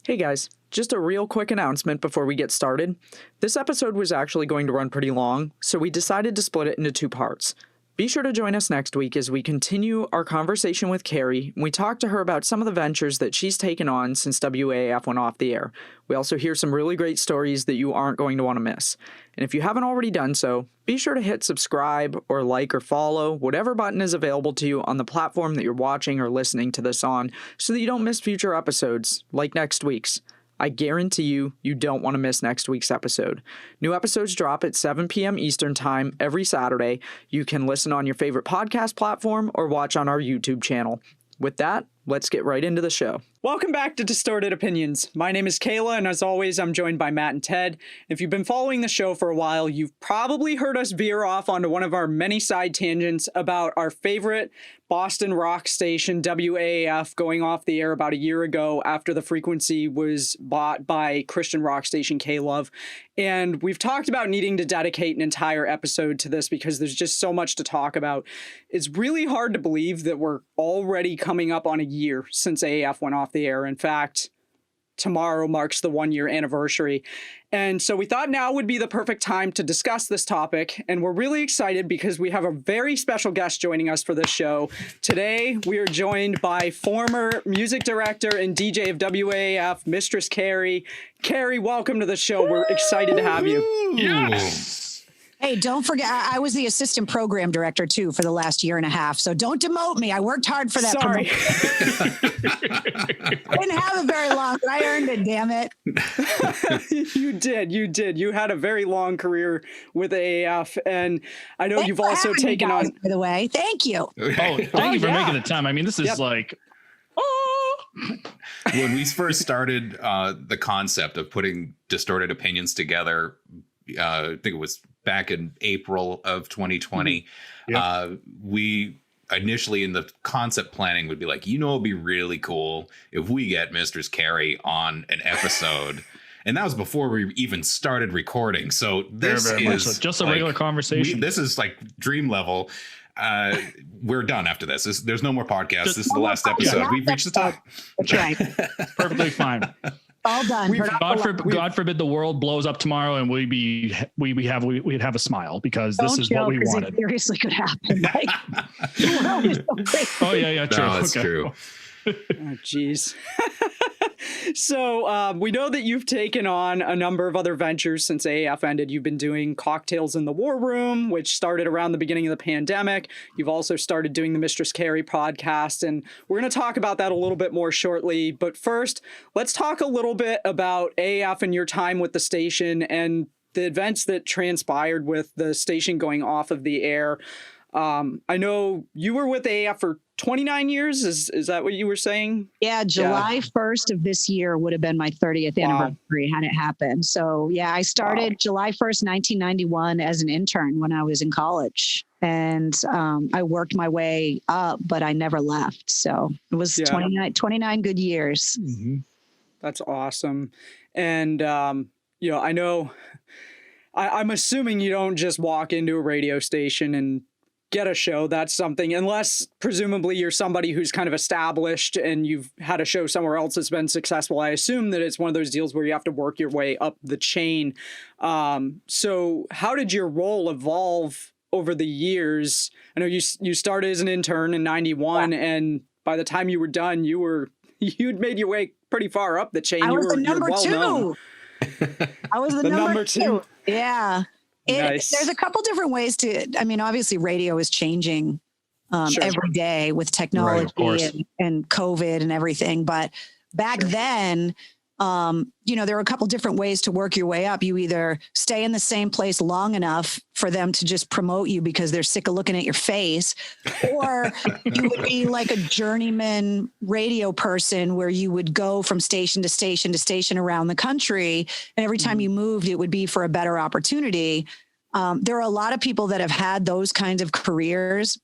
Hey guys, just a real quick announcement before we get started. This episode was actually going to run pretty long, so we decided to split it into two parts. Be sure to join us next week as we continue our conversation with Carrie, and we talk to her about some of the ventures that she's taken on since WAAF went off the air. We also hear some really great stories that you aren't going to want to miss. And if you haven't already done so, be sure to hit subscribe or like or follow, whatever button is available to you on the platform that you're watching or listening to this on, so that you don't miss future episodes, like next week's. I guarantee you don't want to miss next week's episode. New episodes drop at 7 p.m. Eastern Time every Saturday. You can listen on your favorite podcast platform or watch on our YouTube channel. With that, let's get right into the show. Welcome back to Distorted Opinions. My name is Kayla, and as always, I'm joined by Matt and Ted. If you've been following the show for a while, you've probably heard us veer off onto one of our many side tangents about our favorite Boston rock station, WAAF, going off the air about a year ago after the frequency was bought by Christian rock station K-Love. And we've talked about needing to dedicate an entire episode to this because there's just so much to talk about. It's really hard to believe that we're already coming up on a year since AAF went off the air. In fact, tomorrow marks the 1-year anniversary. And so we thought now would be the perfect time to discuss this topic. And we're really excited because we have a very special guest joining us for this show. Today, we are joined by former music director and DJ of WAAF, Mistress Carrie. Carrie, welcome to the show. We're excited to have you. Yes. Hey, don't forget, I was the assistant program director, too, for the last year and a half. So don't demote me. I worked hard for that. Sorry. I didn't have it very long, but I earned it, damn it. You did. You had a very long career with AAF. And I know you've also taken on... By the way, thank you. Oh, thank you for making the time. I mean, this is like... Oh. When we first started the concept of putting Distorted Opinions together, I think it was back in April of 2020. We initially in the concept planning would be like, it'd be really cool if we get Mistress Carrie on an episode. And that was before we even started recording. So this is just a regular conversation. This is like dream level. We're done after this. There's no more podcasts. This is the last episode. We've reached the top. That's right. Perfectly fine. All done. God forbid the world blows up tomorrow and we'd have a smile because this is what we wanted. It seriously could happen. Like, oh yeah, true. No, that's true. Oh, geez. So we know that you've taken on a number of other ventures since AAF ended. You've been doing Cocktails in the War Room, which started around the beginning of the pandemic. You've also started doing the Mistress Carrie podcast, and we're going to talk about that a little bit more shortly. But first, let's talk a little bit about AAF and your time with the station and the events that transpired with the station going off of the air. I know you were with AAF for 29 years. Is that what you were saying? Yeah, July 1st of this year would have been my 30th anniversary had it happened. So yeah, I started July 1st, 1991 as an intern when I was in college. And I worked my way up, but I never left. So it was 29 good years. Mm-hmm. That's awesome. And, I know I'm assuming you don't just walk into a radio station and get a show. That's something, unless presumably you're somebody who's kind of established and you've had a show somewhere else that's been successful. I assume that it's one of those deals where you have to work your way up the chain. So how did your role evolve over the years? I know you started as an intern in 91, and by the time you were done, you'd made your way pretty far up the chain. I was the number two. I was the number two. Yeah. Nice. There's a couple different ways obviously radio is changing every day with technology and COVID and everything. But back then, there were a couple different ways to work your way up. You either stay in the same place long enough for them to just promote you because they're sick of looking at your face, or you would be like a journeyman radio person where you would go from station to station to station around the country. And every time you moved, it would be for a better opportunity. There are a lot of people that have had those kinds of careers.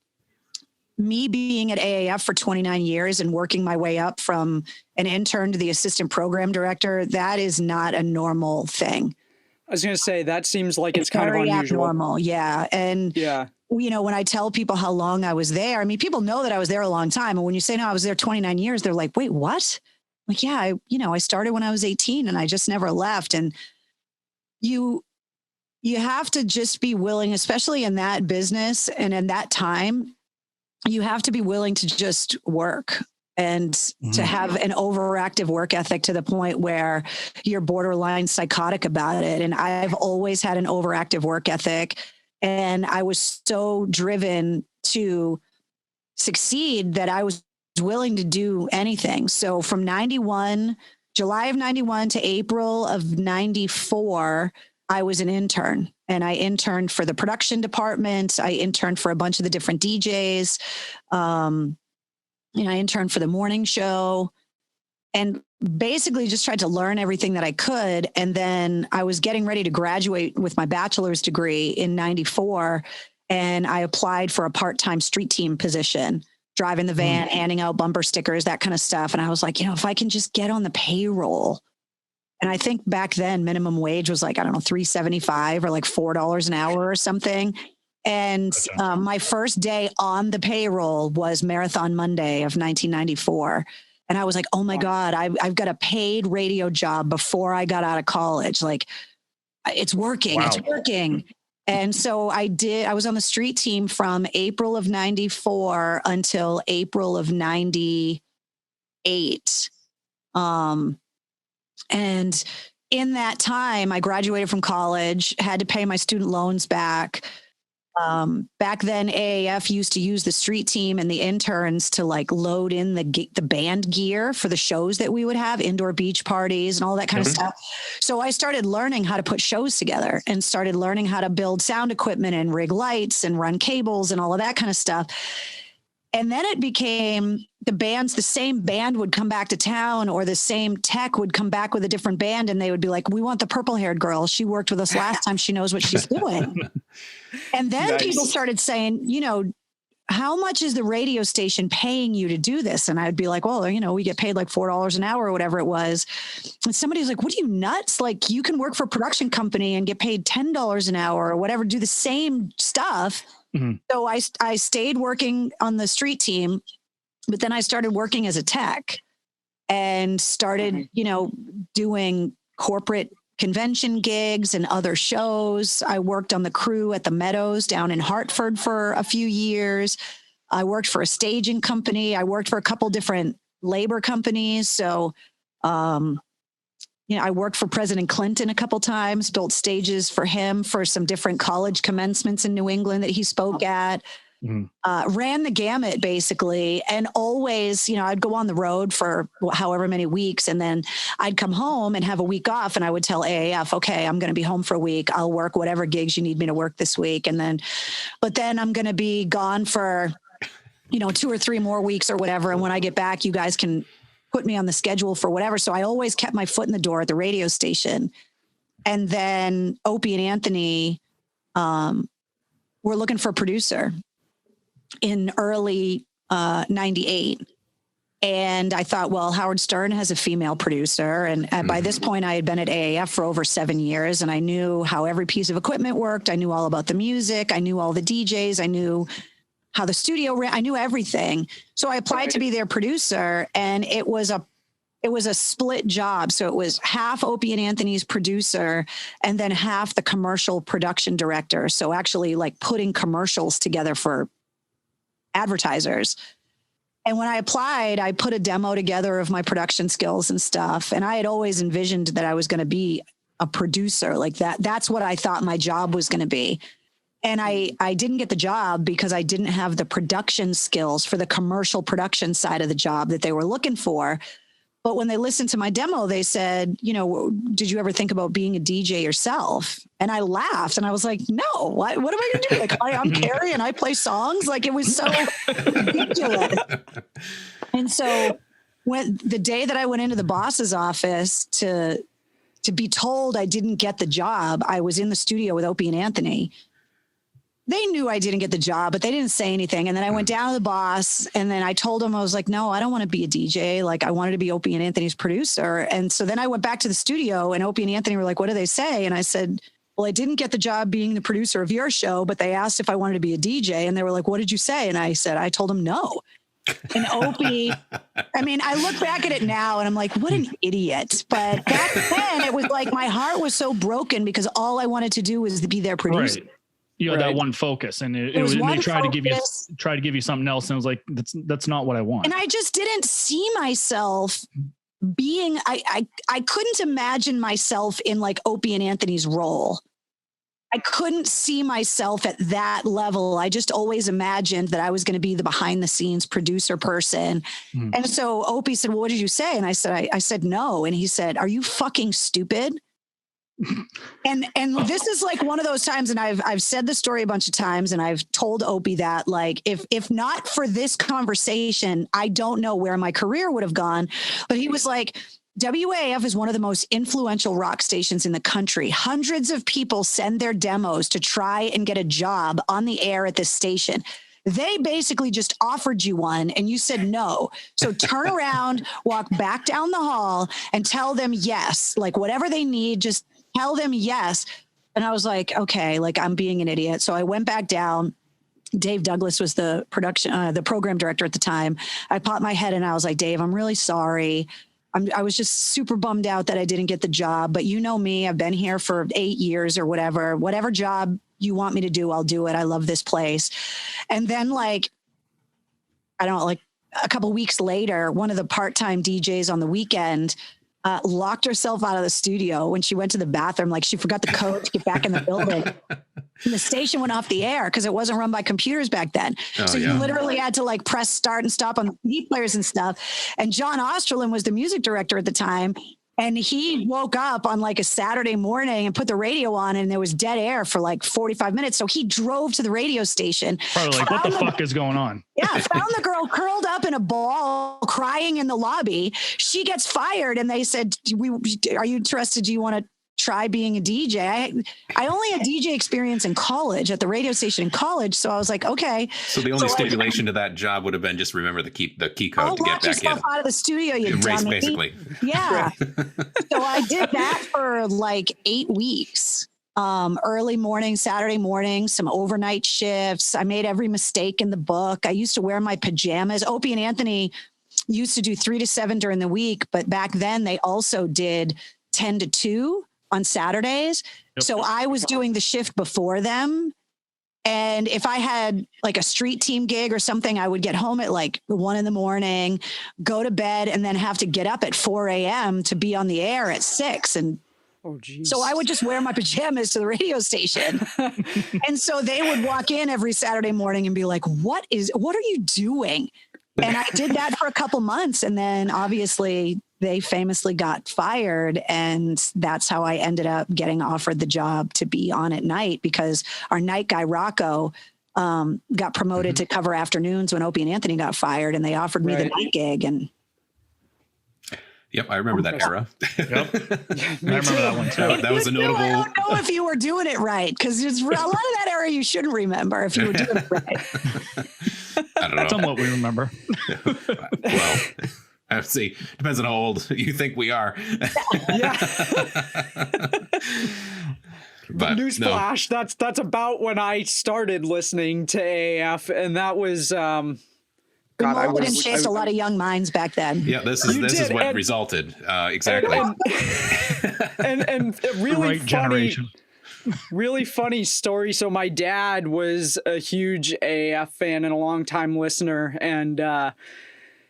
Me being at AAF for 29 years and working my way up from an intern to the assistant program director, that is not a normal thing. I was going to say, that seems like it's kind of unusual. Abnormal, yeah. And, when I tell people how long I was there, people know that I was there a long time. And when you say, no, I was there 29 years, they're like, wait, what? Like, yeah, I started when I was 18 and I just never left. And you have to just be willing, especially in that business and in that time, you have to be willing to just work and to have an overactive work ethic to the point where you're borderline psychotic about it. And I've always had an overactive work ethic. And I was so driven to succeed that I was willing to do anything. So from July of 91 to April of 94, I was an intern, and I interned for the production department. I interned for a bunch of the different DJs. I interned for the morning show, and basically just tried to learn everything that I could. And then I was getting ready to graduate with my bachelor's degree in 94. And I applied for a part-time street team position, driving the van, handing out bumper stickers, that kind of stuff. And I was like, if I can just get on the payroll. And I think back then minimum wage was like, I don't know, $3.75 or like $4 an hour or something. And my first day on the payroll was Marathon Monday of 1994. And I was like, oh my God, I've got a paid radio job before I got out of college. Like, it's working. Wow. It's working. And so I was on the street team from April of 94 until April of 98. And in that time, I graduated from college, had to pay my student loans back. Back then, AAF used to use the street team and the interns to like load in the band gear for the shows that we would have, indoor beach parties and all that kind of stuff. So I started learning how to put shows together and started learning how to build sound equipment and rig lights and run cables and all of that kind of stuff. And then it became the same band would come back to town, or the same tech would come back with a different band. And they would be like, we want the purple haired girl. She worked with us last time. She knows what she's doing. And then people started saying, how much is the radio station paying you to do this? And I'd be like, well, we get paid like $4 an hour or whatever it was. And somebody was like, what are you, nuts? Like, you can work for a production company and get paid $10 an hour or whatever, do the same stuff. So I stayed working on the street team, but then I started working as a tech and started, doing corporate convention gigs and other shows. I worked on the crew at the Meadows down in Hartford for a few years. I worked for a staging company. I worked for a couple different labor companies. So, I worked for President Clinton a couple times, built stages for him for some different college commencements in New England that he spoke at. Ran the gamut basically. And always, I'd go on the road for however many weeks, and then I'd come home and have a week off, and I would tell AAF, okay, I'm going to be home for a week. I'll work whatever gigs you need me to work this week. But then I'm going to be gone for, 2 or 3 more weeks or whatever. And when I get back, you guys can put me on the schedule for whatever. So I always kept my foot in the door at the radio station. And then Opie and Anthony were looking for a producer in early 98. And I thought, well, Howard Stern has a female producer. And by this point, I had been at AAF for over 7 years, and I knew how every piece of equipment worked. I knew all about the music. I knew all the DJs. I knew how the studio ran. I knew everything. So I applied to be their producer, and it was a split job. So it was half Opie and Anthony's producer and then half the commercial production director. So actually like putting commercials together for advertisers. And when I applied, I put a demo together of my production skills and stuff. And I had always envisioned that I was going to be a producer like that. That's what I thought my job was going to be. And I didn't get the job because I didn't have the production skills for the commercial production side of the job that they were looking for. But when they listened to my demo, they said, did you ever think about being a DJ yourself? And I laughed and I was like, no, what am I going to do? Like, I'm Carrie and I play songs. Like, it was so ridiculous. And so when the day that I went into the boss's office to be told I didn't get the job, I was in the studio with Opie and Anthony. They knew I didn't get the job, but they didn't say anything. And then I went down to the boss, and then I told him, I was like, no, I don't want to be a DJ. Like, I wanted to be Opie and Anthony's producer. And so then I went back to the studio, and Opie and Anthony were like, what do they say? And I said, well, I didn't get the job being the producer of your show, but they asked if I wanted to be a DJ. And they were like, what did you say? And I said, I told them no. And Opie, I mean, I look back at it now and I'm like, what an idiot. But back then it was like my heart was so broken because all I wanted to do was to be their producer. Right. You had that one focus, and they tried to give you something else, and it was like, that's not what I want. And I just didn't see myself being, I couldn't imagine myself in like Opie and Anthony's role. I couldn't see myself at that level. I just always imagined that I was going to be the behind the scenes producer person. And so Opie said, well, what did you say? And I said, no. And he said, are you fucking stupid? And this is like one of those times, and I've said the story a bunch of times, and I've told Opie that, like, if not for this conversation, I don't know where my career would have gone. But he was like, WAAF is one of the most influential rock stations in the country. Hundreds of people send their demos to try and get a job on the air at this station. They basically just offered you one and you said no. So turn around, walk back down the hall and tell them yes. Like whatever they need, just tell them yes. And I was like, okay, like I'm being an idiot. So I went back down. Dave Douglas was the program director at the time. I popped my head and I was like, Dave, I'm really sorry. I was just super bummed out that I didn't get the job, but you know me, I've been here for 8 years or whatever job you want me to do, I'll do it. I love this place. And then like, I don't know, like a couple weeks later, one of the part-time DJs on the weekend locked herself out of the studio when she went to the bathroom. Like she forgot the code to get back in the building. And the station went off the air because it wasn't run by computers back then. You literally had to like press start and stop on the CD players and stuff. And John Osterlin was the music director at the time. And he woke up on like a Saturday morning and put the radio on and there was dead air for like 45 minutes. So he drove to the radio station. Probably like, what the fuck is going on? Yeah, found the girl curled up in a ball crying in the lobby. She gets fired and they said, are you interested? Do you want to try being a DJ? I only had DJ experience in college at the radio station in college. So I was like, okay. So the only stipulation to that job would have been just remember the key code to get back yourself in. Out of the studio, you dummy. Basically. Yeah. So I did that for like 8 weeks. Early morning, Saturday morning, some overnight shifts. I made every mistake in the book. I used to wear my pajamas. Opie and Anthony used to do 3 to 7 during the week, but back then they also did 10 to 2 on Saturdays. Yep. So I was doing the shift before them. And if I had like a street team gig or something, I would get home at like 1 a.m, go to bed, and then have to get up at 4 a.m. to be on the air at 6. And so I would just wear my pajamas to the radio station. And so they would walk in every Saturday morning and be like, what are you doing? And I did that for a couple months. And then obviously they famously got fired. And that's how I ended up getting offered the job to be on at night, because our night guy, Rocco, got promoted to cover afternoons when Opie and Anthony got fired, and they offered me the night gig. And yep, I remember that era. Yep. I remember that one too. That was a notable. I don't know if you were doing it right, because it's a lot of that era you shouldn't remember if you were doing it right. I don't know. Somewhat we remember. Well, I have to see. Depends on how old you think we are. Yeah. But newsflash, no. That's about when I started listening to AAF, and that was God, I chased a lot of young minds back then. Yeah, this is what resulted exactly. And really funny. Generation. Really funny story. So my dad was a huge AAF fan and a longtime listener. And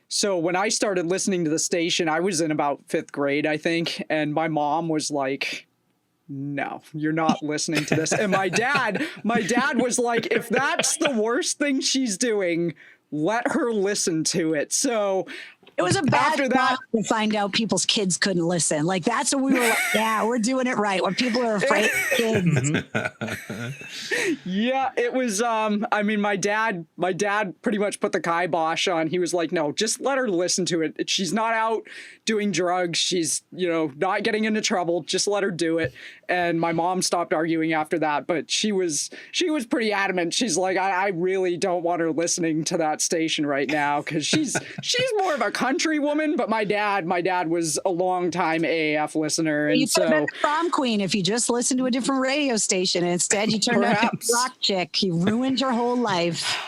so when I started listening to the station, I was in about 5th grade, I think. And my mom was like, no, you're not listening to this. And my dad was like, if that's the worst thing she's doing, let her listen to it. So it was a bad time to find out people's kids couldn't listen. Like, that's when we were like, yeah, we're doing it right. When people are afraid of kids. Yeah, it was, I mean, my dad pretty much put the kibosh on. He was like, no, just let her listen to it. She's not out doing drugs. She's, not getting into trouble. Just let her do it. And my mom stopped arguing after that, but she was pretty adamant. She's like, I really don't want her listening to that station right now, because she's more of a country woman. But my dad was a long time AAF listener, and you could have been the prom queen if you just listened to a different radio station, and instead you turned out to be a rock chick. You ruined your whole life.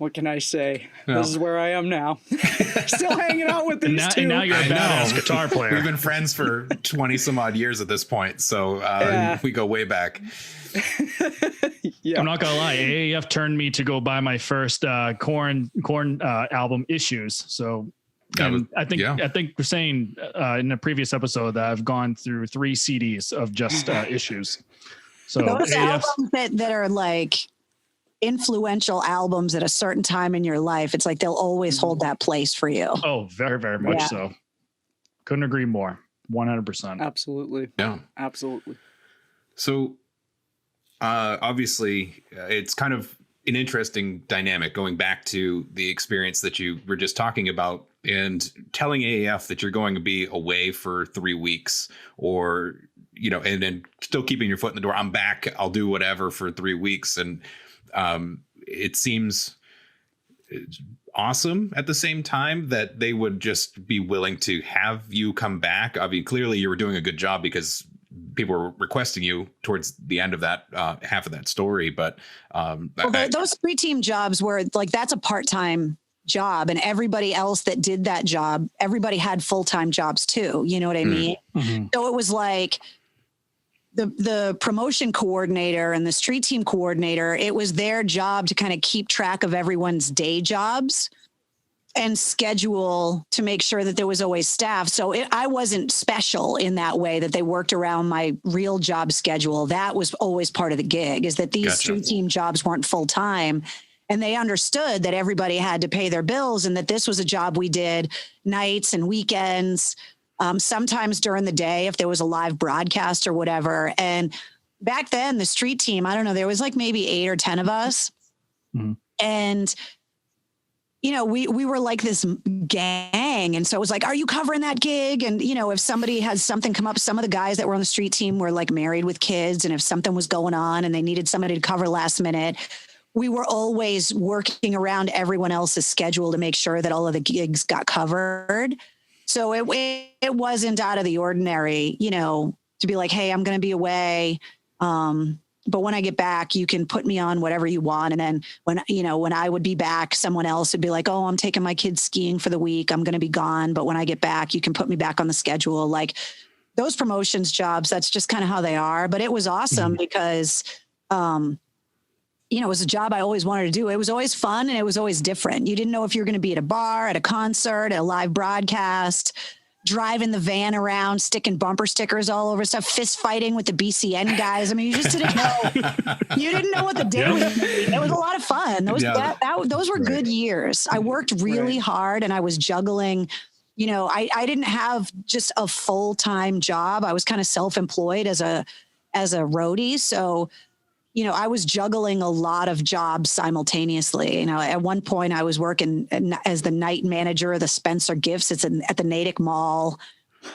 What can I say? Well, this is where I am now. Still hanging out with these two. And now you're a badass guitar player. We've been friends for 20 some odd years at this point. So we go way back. Yeah. I'm not gonna lie, AAF turned me to go buy my first Korn album, Issues. So I think we're saying in a previous episode that I've gone through 3 CDs of just Issues. So those albums that are like influential albums at a certain time in your life, it's like they'll always hold that place for you. Oh, very, very much so. Couldn't agree more. 100%. Absolutely. Yeah. Absolutely. So obviously it's kind of an interesting dynamic going back to the experience that you were just talking about and telling AAF that you're going to be away for 3 weeks or, and then still keeping your foot in the door. I'm back. I'll do whatever for 3 weeks. And it seems awesome at the same time that they would just be willing to have you come back. I mean, clearly you were doing a good job because people were requesting you towards the end of that half of that story. But those 3-team jobs were like, that's a part-time job, and everybody else that did that job, everybody had full-time jobs too. You know what I mean? Mm-hmm. So it was like the promotion coordinator and the street team coordinator, it was their job to kind of keep track of everyone's day jobs and schedule to make sure that there was always staff. So I wasn't special in that way that they worked around my real job schedule. That was always part of the gig, is that these street team jobs weren't full time. And they understood that everybody had to pay their bills and that this was a job we did nights and weekends, sometimes during the day if there was a live broadcast or whatever. And back then, the street team, I don't know, there was like maybe 8 or 10 of us. Mm-hmm. And we were like this gang. And so it was like, are you covering that gig? And, if somebody has something come up, some of the guys that were on the street team were like married with kids. And if something was going on and they needed somebody to cover last minute, we were always working around everyone else's schedule to make sure that all of the gigs got covered. So it wasn't out of the ordinary, to be like, hey, I'm going to be away. But when I get back, you can put me on whatever you want. And then when I would be back, someone else would be like, oh, I'm taking my kids skiing for the week. I'm going to be gone. But when I get back, you can put me back on the schedule. Like those promotions jobs, that's just kind of how they are. But it was awesome because, it was a job I always wanted to do. It was always fun and it was always different. You didn't know if you were going to be at a bar, at a concert, at a live broadcast, driving the van around, sticking bumper stickers all over stuff, fist fighting with the BCN guys. I mean, you just didn't know. You didn't know what the day was going to be. It was a lot of fun. Those were good years. I worked really hard and I was juggling. I didn't have just a full-time job. I was kind of self-employed as a roadie. So, I was juggling a lot of jobs simultaneously. At one point I was working as the night manager of the Spencer Gifts. It's at the Natick Mall.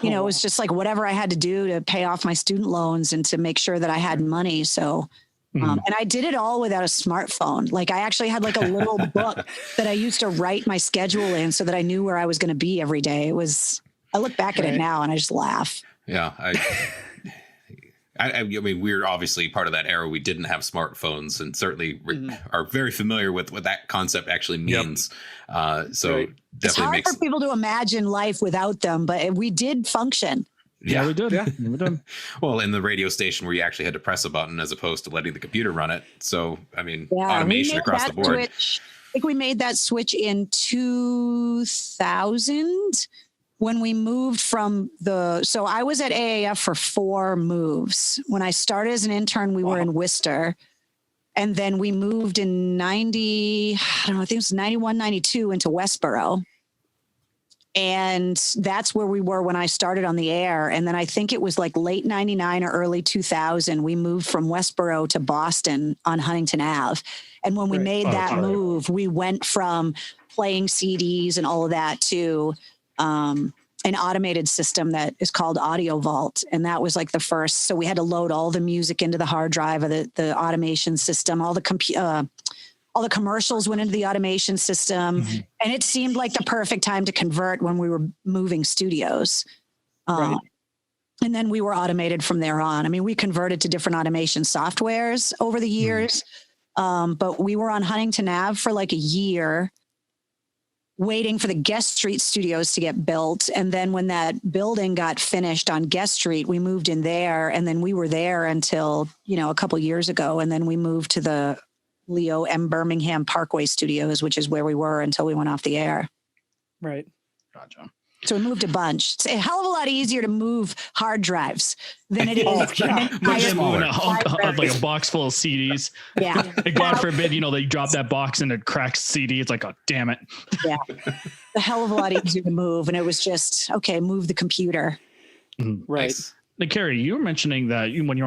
It was just like whatever I had to do to pay off my student loans and to make sure that I had money. So, and I did it all without a smartphone. Like I actually had like a little book that I used to write my schedule in so that I knew where I was going to be every day. I look back at it now and I just laugh. Yeah. I mean, we're obviously part of that era. We didn't have smartphones and certainly are very familiar with what that concept actually means. Yep. Definitely it's hard for people to imagine life without them, but we did function. Yeah, we did. Yeah, we did. Well, in the radio station where you actually had to press a button as opposed to letting the computer run it. So, I mean, automation across the board. I think we made that switch in 2000. When we moved so I was at AAF for 4 moves. When I started as an intern, we were in Worcester. And then we moved in I think it was 91, 92 into Westboro. And that's where we were when I started on the air. And then I think it was like late 99 or early 2000, we moved from Westboro to Boston on Huntington Ave. And when we made that move, we went from playing CDs and all of that to an automated system that is called Audio Vault. And that was like the first. So we had to load all the music into the hard drive of the automation system. All the commercials went into the automation system. Mm-hmm. And it seemed like the perfect time to convert when we were moving studios. And then we were automated from there on. I mean, we converted to different automation softwares over the years. But we were on Huntington Ave for like a year waiting for the Guest Street studios to get built. And then when that building got finished on Guest Street, we moved in there. And then we were there until, a couple years ago. And then we moved to the Leo M. Birmingham Parkway studios, which is where we were until we went off the air. Right. Gotcha. So we moved a bunch. It's a hell of a lot easier to move hard drives than it is. Like a box full of CDs. Yeah. And God forbid, they drop that box and it cracks CD. It's like, oh, damn it. Yeah. A hell of a lot easier to move. And it was just, okay, move the computer. Right. Nice. Now, Carrie, you were mentioning that when you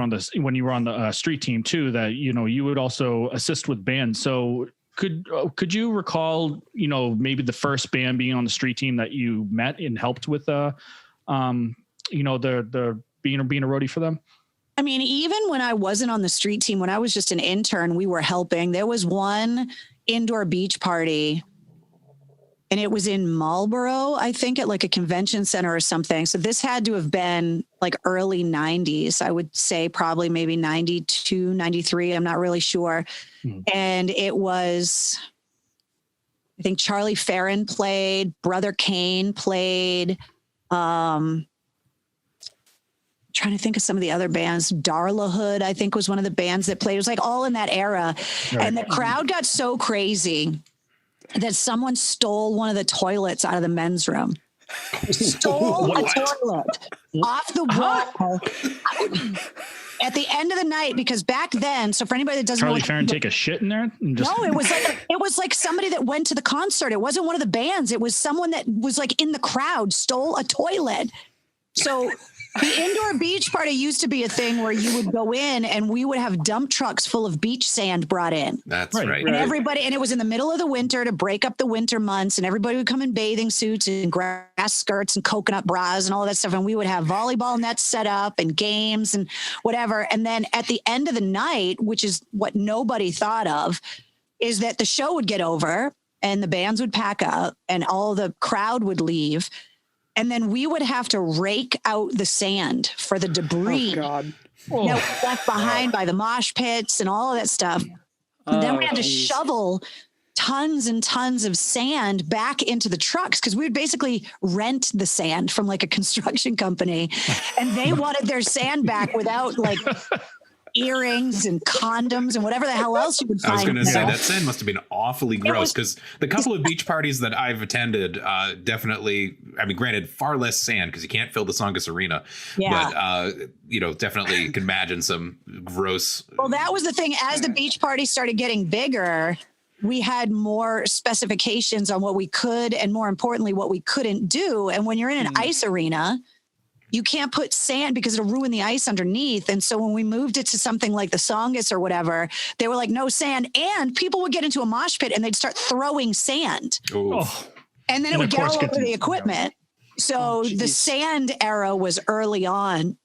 were on the street team too, that, you would also assist with bands. So could you recall, maybe the first band being on the street team that you met and helped with, the being a roadie for them? I mean, even when I wasn't on the street team, when I was just an intern, we were helping. There was one indoor beach party, and it was in Marlboro, I think, at like a convention center or something. So this had to have been like early 90s. I would say probably maybe 92, 93. I'm not really sure. And it was, I think Charlie Farron played, Brother Kane played. Trying to think of some of the other bands. Darla Hood, I think, was one of the bands that played. It was like all in that era. Right. And the crowd got so crazy that someone stole one of the toilets out of the men's room. Stole a toilet off the wall at the end of the night, because back then, so for anybody that doesn't Charlie know, Farron take a shit in there? No, it was like somebody that went to the concert. It wasn't one of the bands. It was someone that was like in the crowd, stole a toilet. So the indoor beach party used to be a thing where you would go in and we would have dump trucks full of beach sand brought in. That's right. And and it was in the middle of the winter to break up the winter months, and everybody would come in bathing suits and grass skirts and coconut bras and all that stuff. And we would have volleyball nets set up and games and whatever. And then at the end of the night, which is what nobody thought of, is that the show would get over and the bands would pack up and all the crowd would leave. And then we would have to rake out the sand for the debris that was left behind by the mosh pits and all of that stuff. And then we had to shovel tons and tons of sand back into the trucks, because we would basically rent the sand from like a construction company. And they wanted their sand back without like earrings and condoms and whatever the hell else you would find. I was going to say that sand must have been awfully gross, because the couple of beach parties that I've attended, definitely, I mean, granted, far less sand because you can't fill the Tsongas Arena, but definitely can imagine some gross. Well, that was the thing. As the beach parties started getting bigger, we had more specifications on what we could, and more importantly, what we couldn't do. And when you're in an ice arena, you can't put sand because it'll ruin the ice underneath. And so when we moved it to something like the Tsongas or whatever, they were like, no sand. And people would get into a mosh pit and they'd start throwing sand. And then it would get all over the equipment. So the sand era was early on.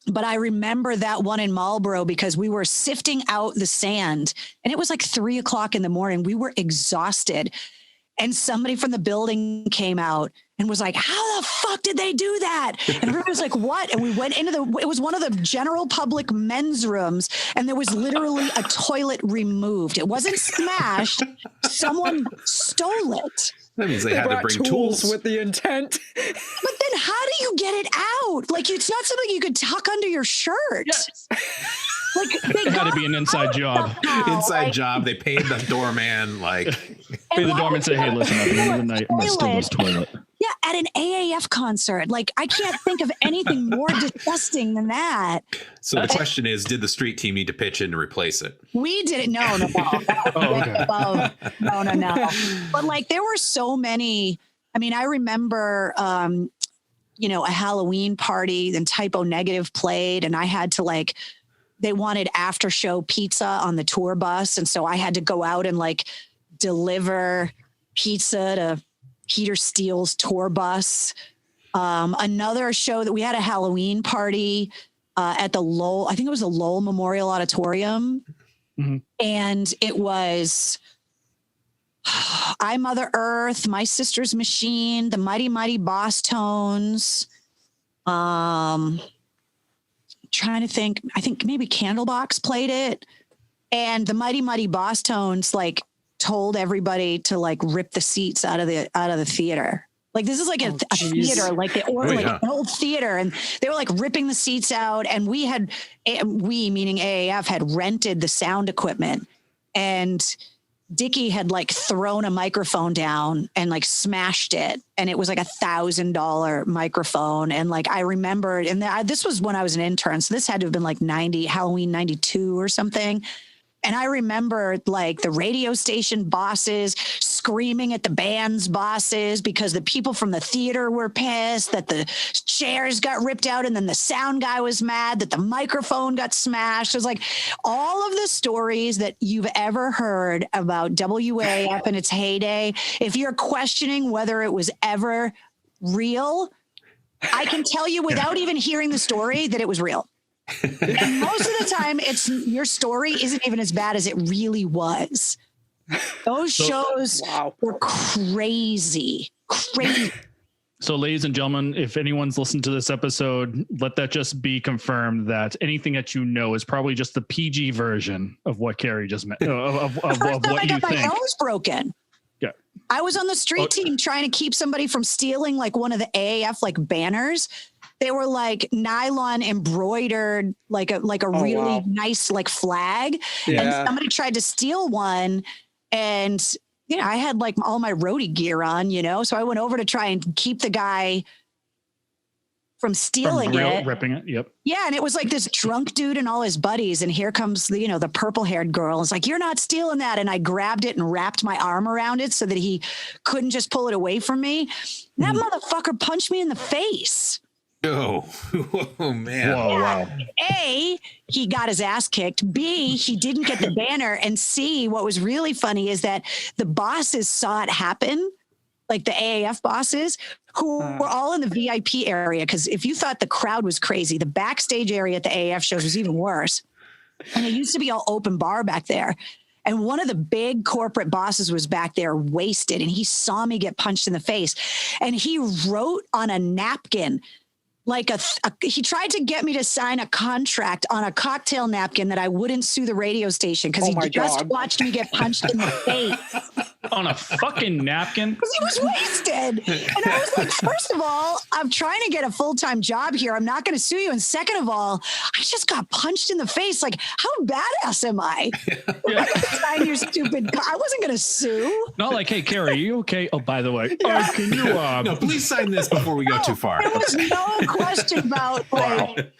But I remember that one in Marlboro because we were sifting out the sand and it was like 3:00 in the morning. We were exhausted. And somebody from the building came out and was like, how the fuck did they do that? And everybody was like, what? And we went into it was one of the general public men's rooms. And there was literally a toilet removed. It wasn't smashed. Someone stole it. That means they had to bring tools with the intent. But then how do you get it out? Like, it's not something you could tuck under your shirt. Yes. Like, it had to be an inside job. Inside job. They paid the doorman, pay the doorman and say, hey, listen, at the end of the night, I'm going to steal this toilet. Yeah, at an AAF concert. Like, I can't think of anything more disgusting than that. So the question is, did the street team need to pitch in to replace it? We did it. No. No. But like, there were so many. I mean, I remember, a Halloween party, then Typo Negative played, and I had to they wanted after show pizza on the tour bus. And so I had to go out and deliver pizza to Peter Steele's tour bus. Another show that we had a Halloween party at the Lowell, I think it was the Lowell Memorial Auditorium. Mm-hmm. And it was I Mother Earth, My Sister's Machine, the Mighty Mighty Boss Tones. Trying to think, I think maybe Candlebox played it. And the Mighty Mighty Boss Tones like told everybody to like rip the seats out of the theater. Like this is like a theater, like an old theater, and they were like ripping the seats out. And we meaning AAF had rented the sound equipment, and Dickie had like thrown a microphone down and like smashed it. And it was like $1,000 microphone. And like, I remembered, and this was when I was an intern. So this had to have been like Halloween 92 or something. And I remember like the radio station bosses screaming at the band's bosses because the people from the theater were pissed that the chairs got ripped out. And then the sound guy was mad that the microphone got smashed. It was like all of the stories that you've ever heard about WAAF in its heyday. If you're questioning whether it was ever real, I can tell you without even hearing the story that it was real. And most of the time, your story isn't even as bad as it really was. Those shows were crazy. So, ladies and gentlemen, if anyone's listened to this episode, let that just be confirmed that anything that you know is probably just the PG version of what Carrie just meant. Of what I you got my think. nose broken. Yeah, I was on the street team trying to keep somebody from stealing like one of the AAF like banners. They were like nylon embroidered, like a really nice like flag. Yeah. And somebody tried to steal one, and I had like all my roadie gear on, so I went over to try and keep the guy from stealing it, ripping it. Yep. Yeah, and it was like this drunk dude and all his buddies, and here comes the purple-haired girl. It's like, you're not stealing that, and I grabbed it and wrapped my arm around it so that he couldn't just pull it away from me. And that motherfucker punched me in the face. Oh man. Whoa, wow. A, he got his ass kicked. B, he didn't get the banner. And C, what was really funny is that the bosses saw it happen, like the AAF bosses, who were all in the VIP area. Because if you thought the crowd was crazy, the backstage area at the AAF shows was even worse. And it used to be all open bar back there. And one of the big corporate bosses was back there wasted, and he saw me get punched in the face. And he wrote on a napkin, like he tried to get me to sign a contract on a cocktail napkin that I wouldn't sue the radio station because he just watched me get punched in the face. On a fucking napkin? Because he was wasted. And I was like, first of all, I'm trying to get a full-time job here. I'm not going to sue you. And second of all, I just got punched in the face. Like, how badass am I? Yeah. Sign your stupid I wasn't going to sue. Not like, hey, Carrie, are you okay? Oh, by the way, can you... No, please sign this before we go too far. There was no question about, like,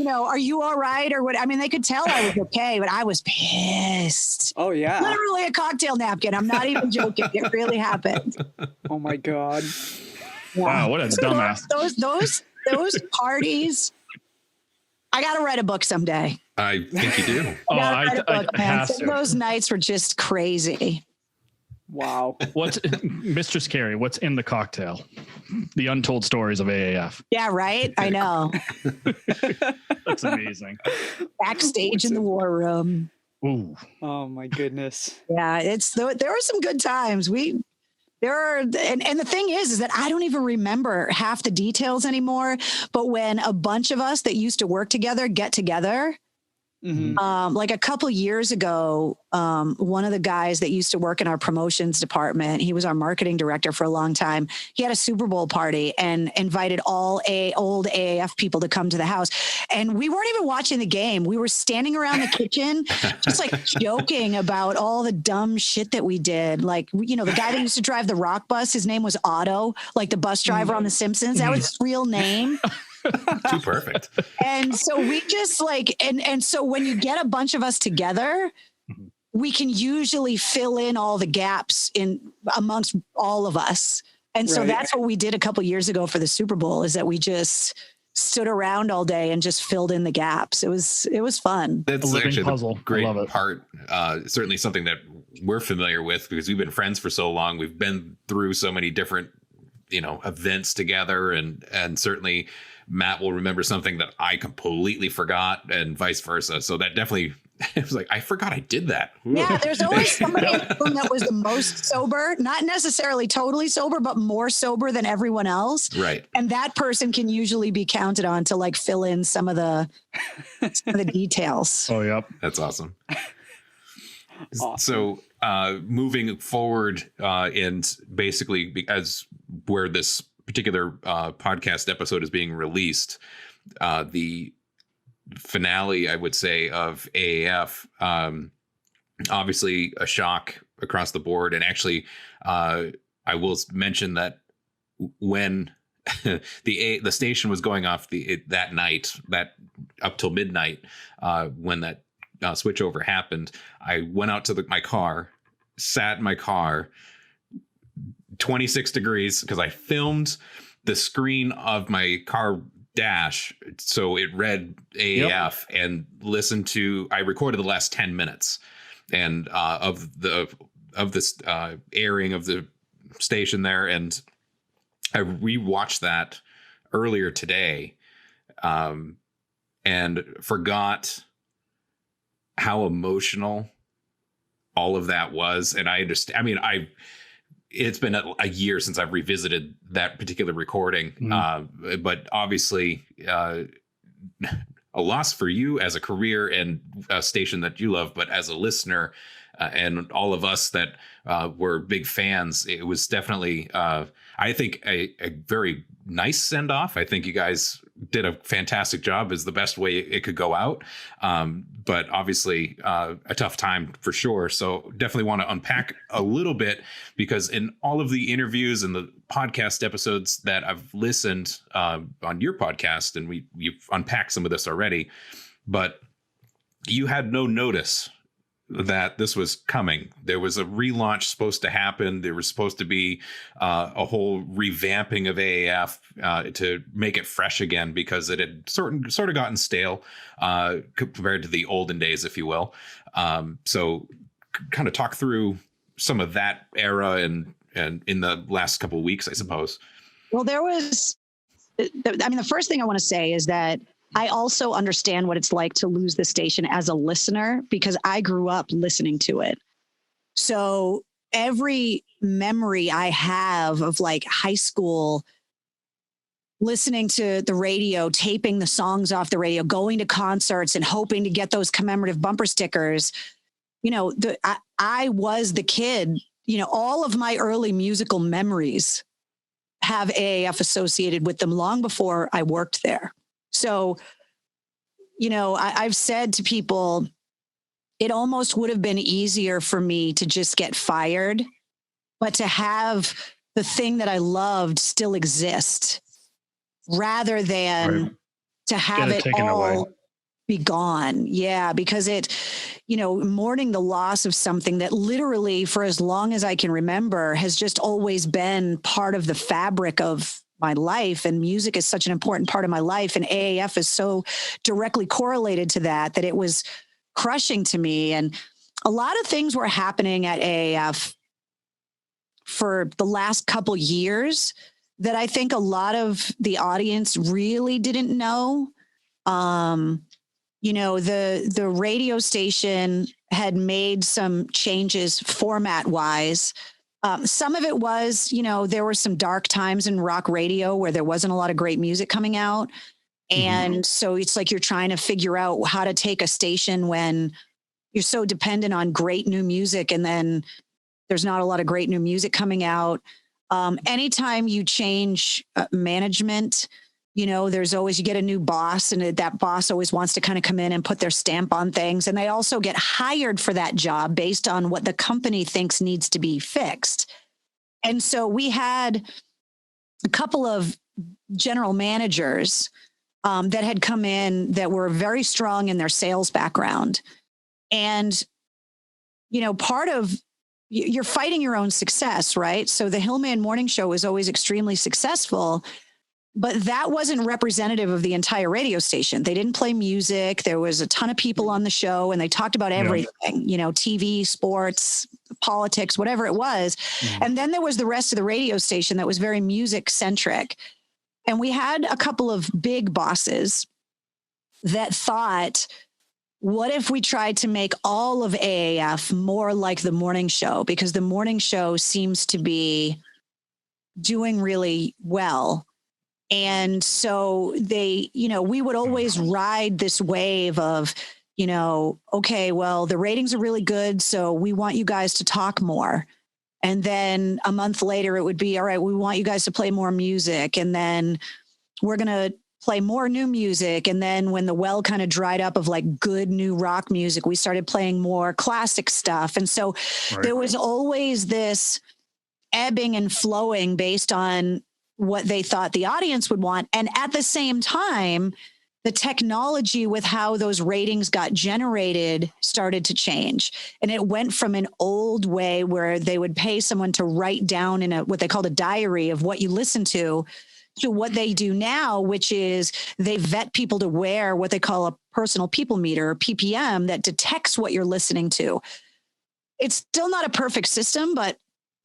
are you all right or what? I mean, they could tell I was okay, but I was pissed. Oh, yeah. Literally a cocktail napkin. I'm not even joking. It really happened. Oh, my God. Yeah. Wow, what a dumbass. Those parties. I got to write a book someday. I think you do. Those nights were just crazy. Wow. What's Mistress Carrie? What's in the cocktail? The untold stories of AAF. Yeah, right. I know. That's amazing. Backstage in the war room. Ooh. Oh my goodness. Yeah, there were some good times. And the thing is that I don't even remember half the details anymore. But when a bunch of us that used to work together get together. Mm-hmm. Like a couple years ago, one of the guys that used to work in our promotions department, he was our marketing director for a long time. He had a Super Bowl party and invited all old AAF people to come to the house. And we weren't even watching the game. We were standing around the kitchen, just like joking about all the dumb shit that we did. Like, the guy that used to drive the rock bus, his name was Otto, like the bus driver on The Simpsons. That was his real name. Too perfect. And so we just and so when you get a bunch of us together, we can usually fill in all the gaps in amongst all of us. And so that's what we did a couple years ago for the Super Bowl, is that we just stood around all day and just filled in the gaps. It was fun. That's actually puzzle. The great part. Certainly something that we're familiar with because we've been friends for so long. We've been through so many different, events together, and certainly Matt will remember something that I completely forgot, and vice versa. So that definitely, it was like, I forgot I did that. Yeah, there's always somebody in the room that was the most sober, not necessarily totally sober, but more sober than everyone else. Right. And that person can usually be counted on to fill in some of the details. Oh, yep. That's awesome. Awesome. So moving forward, and basically as where this particular podcast episode is being released, the finale, I would say, of AAF, obviously a shock across the board. And actually, I will mention that when the station was going off that night, that up till midnight, when that switchover happened, I went out to my car, sat in my car, 26 degrees, because I filmed the screen of my car dash, so it read AAF, and I recorded the last 10 minutes and of this airing of the station there, and I rewatched that earlier today, and forgot how emotional all of that was. And I understand. I mean, it's been a year since I've revisited that particular recording, but obviously a loss for you as a career and a station that you love, but as a listener and all of us that were big fans, it was definitely, I think, a very nice send off. I think you guys did a fantastic job, is the best way it could go out. But obviously a tough time for sure. So definitely want to unpack a little bit, because in all of the interviews and the podcast episodes that I've listened on your podcast, and you've unpacked some of this already, but you had no notice that this was coming. There was a relaunch supposed to happen. There was supposed to be a whole revamping of AAF to make it fresh again, because it had sort of gotten stale compared to the olden days, if you will. So kind of talk through some of that era and in the last couple of weeks, I suppose. Well, the first thing I want to say is that I also understand what it's like to lose the station as a listener, because I grew up listening to it. So every memory I have of like high school, listening to the radio, taping the songs off the radio, going to concerts and hoping to get those commemorative bumper stickers, I was the kid, all of my early musical memories have AAF associated with them long before I worked there. So, I've said to people, it almost would have been easier for me to just get fired, but to have the thing that I loved still exist, rather than to have it all be gone. Yeah, because mourning the loss of something that literally, for as long as I can remember, has just always been part of the fabric of my life, and music is such an important part of my life, and AAF is so directly correlated to that it was crushing to me. And a lot of things were happening at AAF for the last couple years that I think a lot of the audience really didn't know. The radio station had made some changes format wise. Some of it was, there were some dark times in rock radio where there wasn't a lot of great music coming out. And so it's like you're trying to figure out how to take a station when you're so dependent on great new music, and then there's not a lot of great new music coming out. Anytime you change management, there's always, you get a new boss, and that boss always wants to kind of come in and put their stamp on things. And they also get hired for that job based on what the company thinks needs to be fixed. And so we had a couple of general managers that had come in that were very strong in their sales background. And, part of, you're fighting your own success, right? So the Hillman Morning Show was always extremely successful, but that wasn't representative of the entire radio station. They didn't play music. There was a ton of people on the show, and they talked about everything, TV, sports, politics, whatever it was. And then there was the rest of the radio station that was very music centric. And we had a couple of big bosses that thought, what if we tried to make all of AAF more like the morning show? Because the morning show seems to be doing really well. And so they, we would always ride this wave of, okay, well, the ratings are really good, so we want you guys to talk more. And then a month later, it would be, all right, we want you guys to play more music. And then we're going to play more new music. And then when the well kind of dried up of like good new rock music, we started playing more classic stuff. And so there was always this ebbing and flowing based on what they thought the audience would want. And at the same time, the technology with how those ratings got generated started to change. And it went from an old way where they would pay someone to write down in what they called a diary of what you listen to what they do now, which is they vet people to wear what they call a personal people meter, or PPM, that detects what you're listening to. It's still not a perfect system, but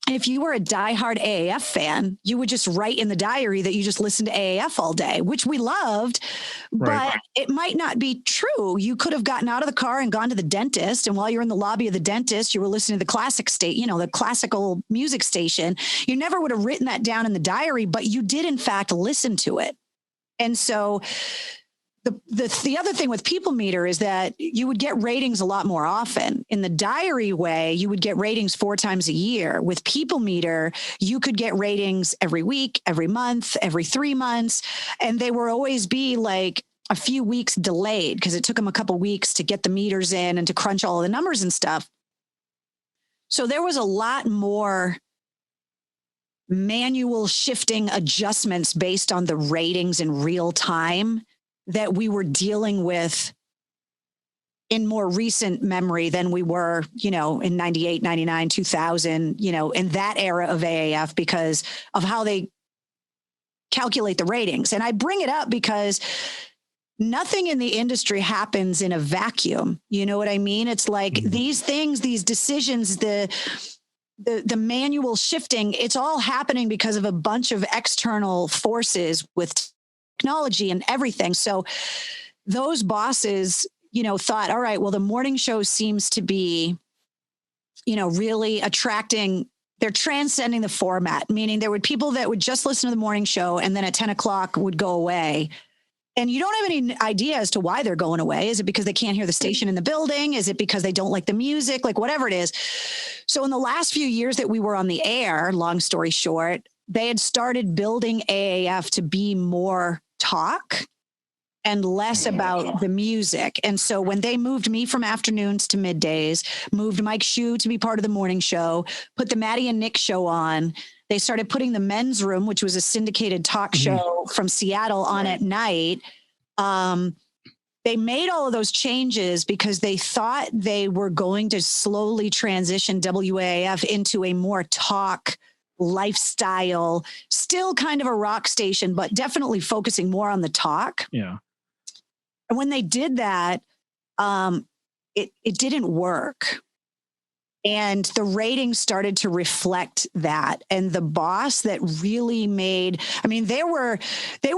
if you were a diehard AAF fan, you would just write in the diary that you just listened to AAF all day, which we loved, but it might not be true. You could have gotten out of the car and gone to the dentist. And while you're in the lobby of the dentist, you were listening to the classic the classical music station. You never would have written that down in the diary, but you did in fact listen to it. And so the other thing with People Meter is that you would get ratings a lot more often. In the diary way, you would get ratings 4 times a year. With People Meter, you could get ratings every week, every month, every 3 months. And they would always be like a few weeks delayed because it took them a couple weeks to get the meters in and to crunch all of the numbers and stuff. So there was a lot more manual shifting adjustments based on the ratings in real time that we were dealing with in more recent memory than we were, in 98, 99, 2000, in that era of AAF because of how they calculate the ratings. And I bring it up because nothing in the industry happens in a vacuum. You know what I mean? It's like these things, these decisions, the manual shifting, it's all happening because of a bunch of external forces with technology and everything. So those bosses, thought, all right, well, the morning show seems to be, really attracting, they're transcending the format, meaning there would people that would just listen to the morning show and then at 10 o'clock would go away. And you don't have any idea as to why they're going away. Is it because they can't hear the station in the building? Is it because they don't like the music? Like whatever it is. So in the last few years that we were on the air, long story short, they had started building AAF to be more talk and less about the music. And so when they moved me from afternoons to middays, moved Mike Shue to be part of the morning show, put the Maddie and Nick show on, they started putting the Men's Room, which was a syndicated talk show from Seattle, on at night. They made all of those changes because they thought they were going to slowly transition WAAF into a more talk lifestyle, still kind of a rock station, but definitely focusing more on the talk. Yeah. And when they did that, it didn't work. And the ratings started to reflect that. And the boss that really they were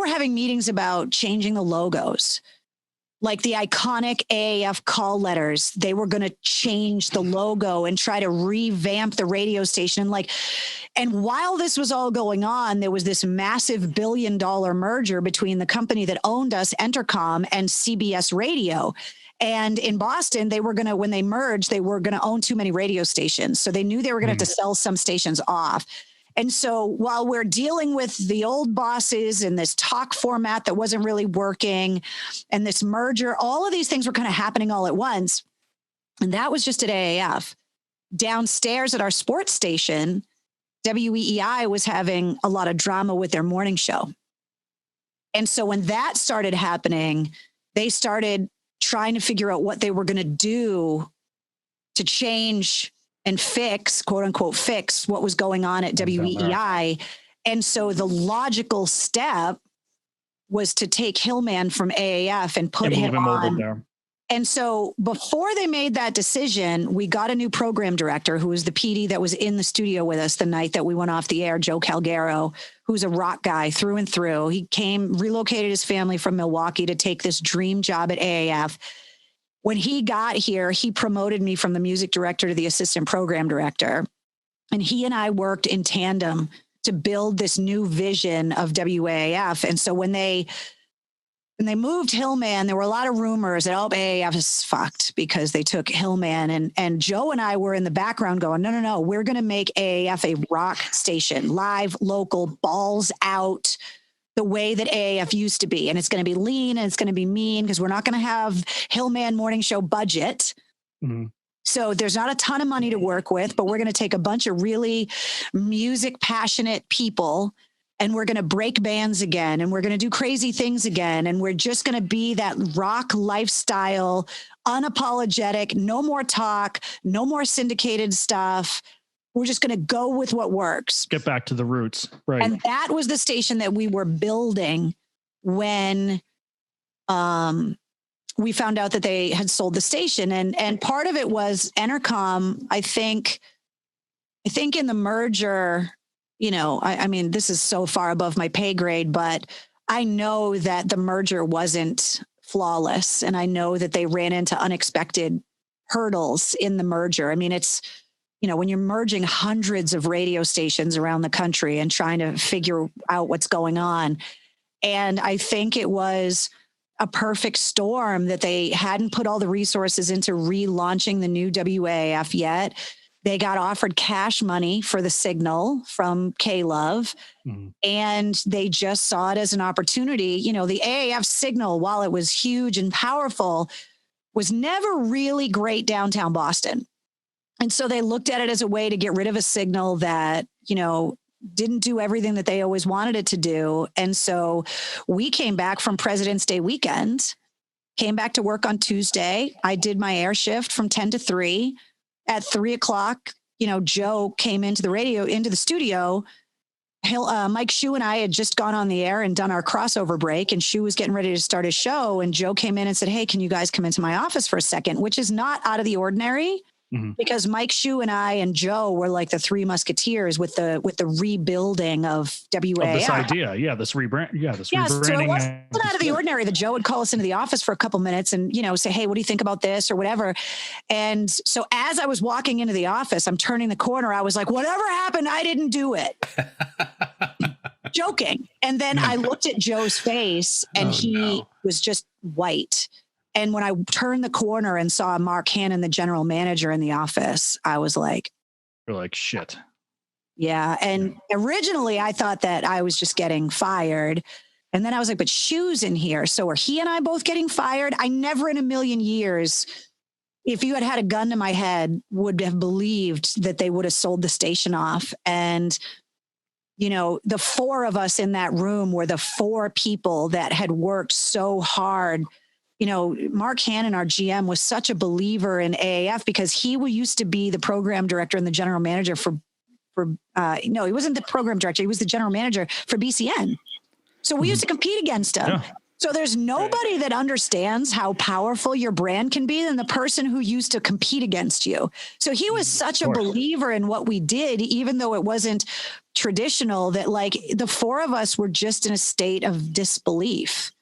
having meetings about changing the logos. Like the iconic AAF call letters, they were going to change the logo and try to revamp the radio station. And while this was all going on, there was this massive $1 billion merger between the company that owned us, Entercom, and CBS Radio. And in Boston, when they merged, they were going to own too many radio stations. So they knew they were going to have to sell some stations off. And so while we're dealing with the old bosses and this talk format that wasn't really working and this merger, all of these things were kind of happening all at once. And that was just at AAF. Downstairs at our sports station, WEEI was having a lot of drama with their morning show. And so when that started happening, they started trying to figure out what they were going to do to change and fix, quote unquote, fix what was going on at WEEI. And so the logical step was to take Hillman from AAF and put him on. Over there. And so before they made that decision, we got a new program director who was the PD that was in the studio with us the night that we went off the air, Joe Calgaro, who's a rock guy through and through. He relocated his family from Milwaukee to take this dream job at AAF. When he got here, he promoted me from the music director to the assistant program director. And he and I worked in tandem to build this new vision of WAAF. And so when they when they moved Hillman, there were a lot of rumors that, AAF is fucked because they took Hillman. And Joe and I were in the background going, no, we're going to make AAF a rock station, live, local, balls out, the way that AAF used to be. And it's going to be lean and it's going to be mean because we're not going to have Hillman morning show budget. Mm-hmm. So there's not a ton of money to work with, but we're going to take a bunch of really music passionate people and we're going to break bands again, and we're going to do crazy things again. And we're just going to be that rock lifestyle, unapologetic, no more talk, no more syndicated stuff. We're just going to go with what works. Get back to the roots. Right. And that was the station that we were building when we found out that they had sold the station. And part of it was Entercom, I think in the merger, I mean, this is so far above my pay grade, but I know that the merger wasn't flawless. And I know that they ran into unexpected hurdles in the merger. I mean, it's, when you're merging hundreds of radio stations around the country and trying to figure out what's going on. And I think it was a perfect storm that they hadn't put all the resources into relaunching the new WAAF yet. They got offered cash money for the signal from K-Love, and they just saw it as an opportunity. The AAF signal, while it was huge and powerful, was never really great downtown Boston. And so they looked at it as a way to get rid of a signal that, didn't do everything that they always wanted it to do. And so we came back from President's Day weekend, came back to work on Tuesday. I did my air shift from 10 to 3. At 3:00, Joe came into the studio. Mike Shue and I had just gone on the air and done our crossover break, and Shue was getting ready to start his show. And Joe came in and said, "Hey, can you guys come into my office for a second?" Which is not out of the ordinary. Because Mike Shue and I and Joe were like the three musketeers with the rebuilding of WAAF. This idea, this rebranding. So it wasn't out of the ordinary that Joe would call us into the office for a couple minutes and say, "Hey, what do you think about this?" or whatever. And so as I was walking into the office, I'm turning the corner. I was like, "Whatever happened, I didn't do it." Joking. And then I looked at Joe's face, and he was just white. And when I turned the corner and saw Mark Hannon, the general manager, in the office, I was like, "You're like, shit." Yeah. And originally I thought that I was just getting fired. And then I was like, but Shue's in here. So are he and I both getting fired? I never in a million years, if you had a gun to my head, would have believed that they would have sold the station off. And, the four of us in that room were the four people that had worked so hard. Mark Hannon, our GM, was such a believer in AAF because he used to be the program director and the general manager no, he wasn't the program director. He was the general manager for BCN. So we used to compete against him. Yeah. So there's nobody that understands how powerful your brand can be than the person who used to compete against you. So he was such a believer in what we did, even though it wasn't traditional, that the four of us were just in a state of disbelief.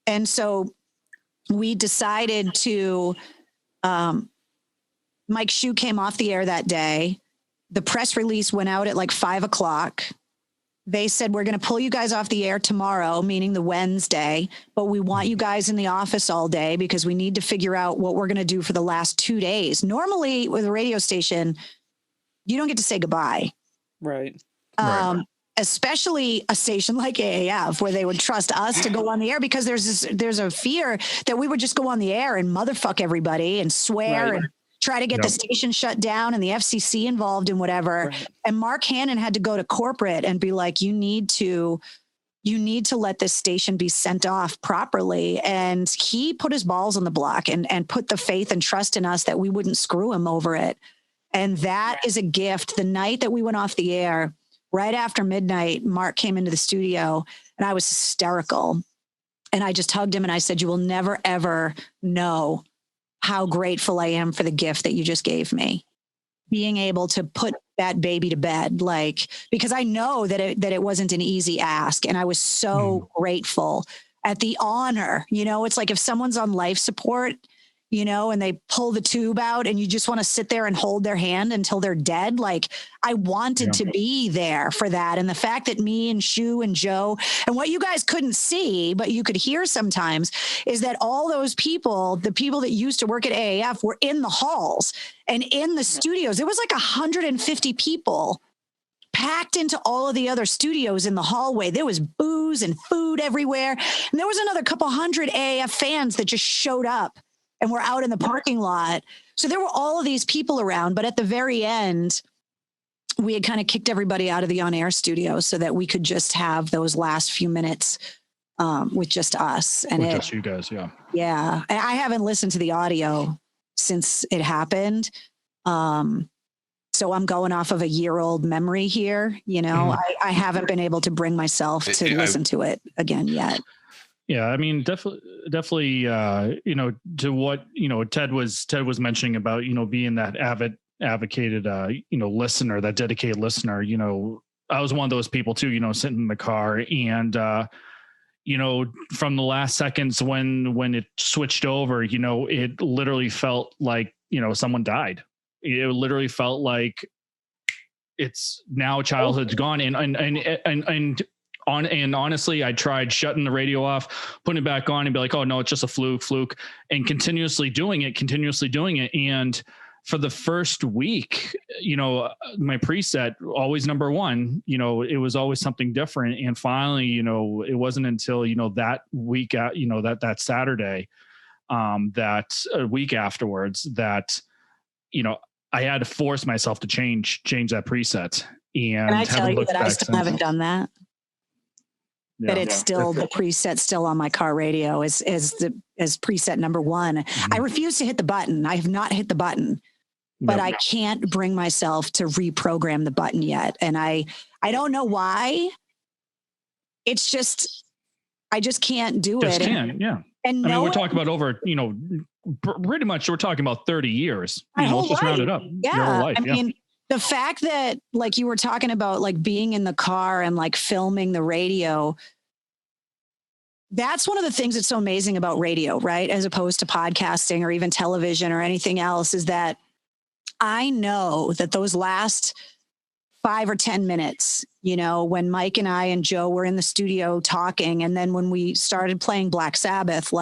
And so we decided to, Mike Shue came off the air that day. The press release went out at 5:00. They said, "We're going to pull you guys off the air tomorrow," meaning the Wednesday, "but we want you guys in the office all day because we need to figure out what we're going to do for the last 2 days." Normally with a radio station, you don't get to say goodbye. Right. Especially a station like AAF, where they would trust us to go on the air, because there's a fear that we would just go on the air and motherfuck everybody and swear and try to get the station shut down and the FCC involved in whatever. Right. And Mark Hannon had to go to corporate and be like, you need to let this station be sent off properly. And he put his balls on the block and put the faith and trust in us that we wouldn't screw him over it. And that is a gift. The night that we went off the air, right after midnight, Mark came into the studio and I was hysterical. And I just hugged him and I said, "You will never, ever know how grateful I am for the gift that you just gave me. Being able to put that baby to bed, because I know that it wasn't an easy ask. And I was so grateful at the honor. It's like if someone's on life support and they pull the tube out and you just want to sit there and hold their hand until they're dead. Like, I wanted to be there for that. And the fact that me and Shu and Joe, and what you guys couldn't see, but you could hear sometimes, is that all those people, the people that used to work at AAF, were in the halls and in the studios. It was like 150 people packed into all of the other studios in the hallway. There was booze and food everywhere. And there was another couple hundred AAF fans that just showed up and were out in the parking lot. So there were all of these people around, but at the very end, we had kind of kicked everybody out of the on-air studio so that we could just have those last few minutes with just us. And with just you guys, yeah. Yeah. And I haven't listened to the audio since it happened. So I'm going off of a year-old memory here. I haven't been able to bring myself to listen to it again yet. Yeah, I mean, definitely, to what, Ted was mentioning about, being that advocated, listener, that dedicated listener. I was one of those people too, sitting in the car and, from the last seconds when it switched over, it literally felt like, someone died. It literally felt like it's now childhood's gone. And honestly, I tried shutting the radio off, putting it back on and be like, oh no, it's just a fluke, and continuously doing it. And for the first week, my preset, always number one, it was always something different. And finally, it wasn't until, that week, that Saturday, that a week afterwards that, I had to force myself to change that preset. And I tell you that I still haven't done that. Yeah. But it's still the preset still on my car radio as preset number one. Mm-hmm. I refuse to hit the button. I have not hit the button, but I can't bring myself to reprogram the button yet. And I don't know why. It's just, I just can't do it. Yeah. And I mean, we're talking about over, pretty much we're talking about 30 years. Let's just round it up. Yeah. Your whole life. I mean, the fact that, like, you were talking about, like, being in the car and like filming the radio, that's one of the things that's so amazing about radio, right? As opposed to podcasting or even television or anything else, is that I know that those last 5 or 10 minutes, when Mike and I and Joe were in the studio talking, and then when we started playing Black Sabbath,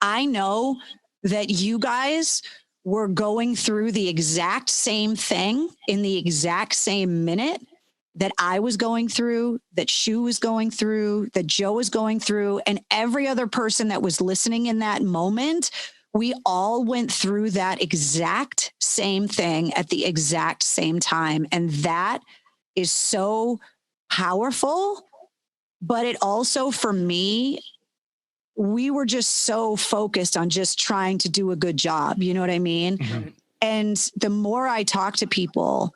I know that you guys were going through the exact same thing in the exact same minute that I was going through, that Shu was going through, that Joe was going through, and every other person that was listening in that moment. We all went through that exact same thing at the exact same time. And that is so powerful. But it also, for me, we were just so focused on just trying to do a good job. You know what I mean? Mm-hmm. And the more I talk to people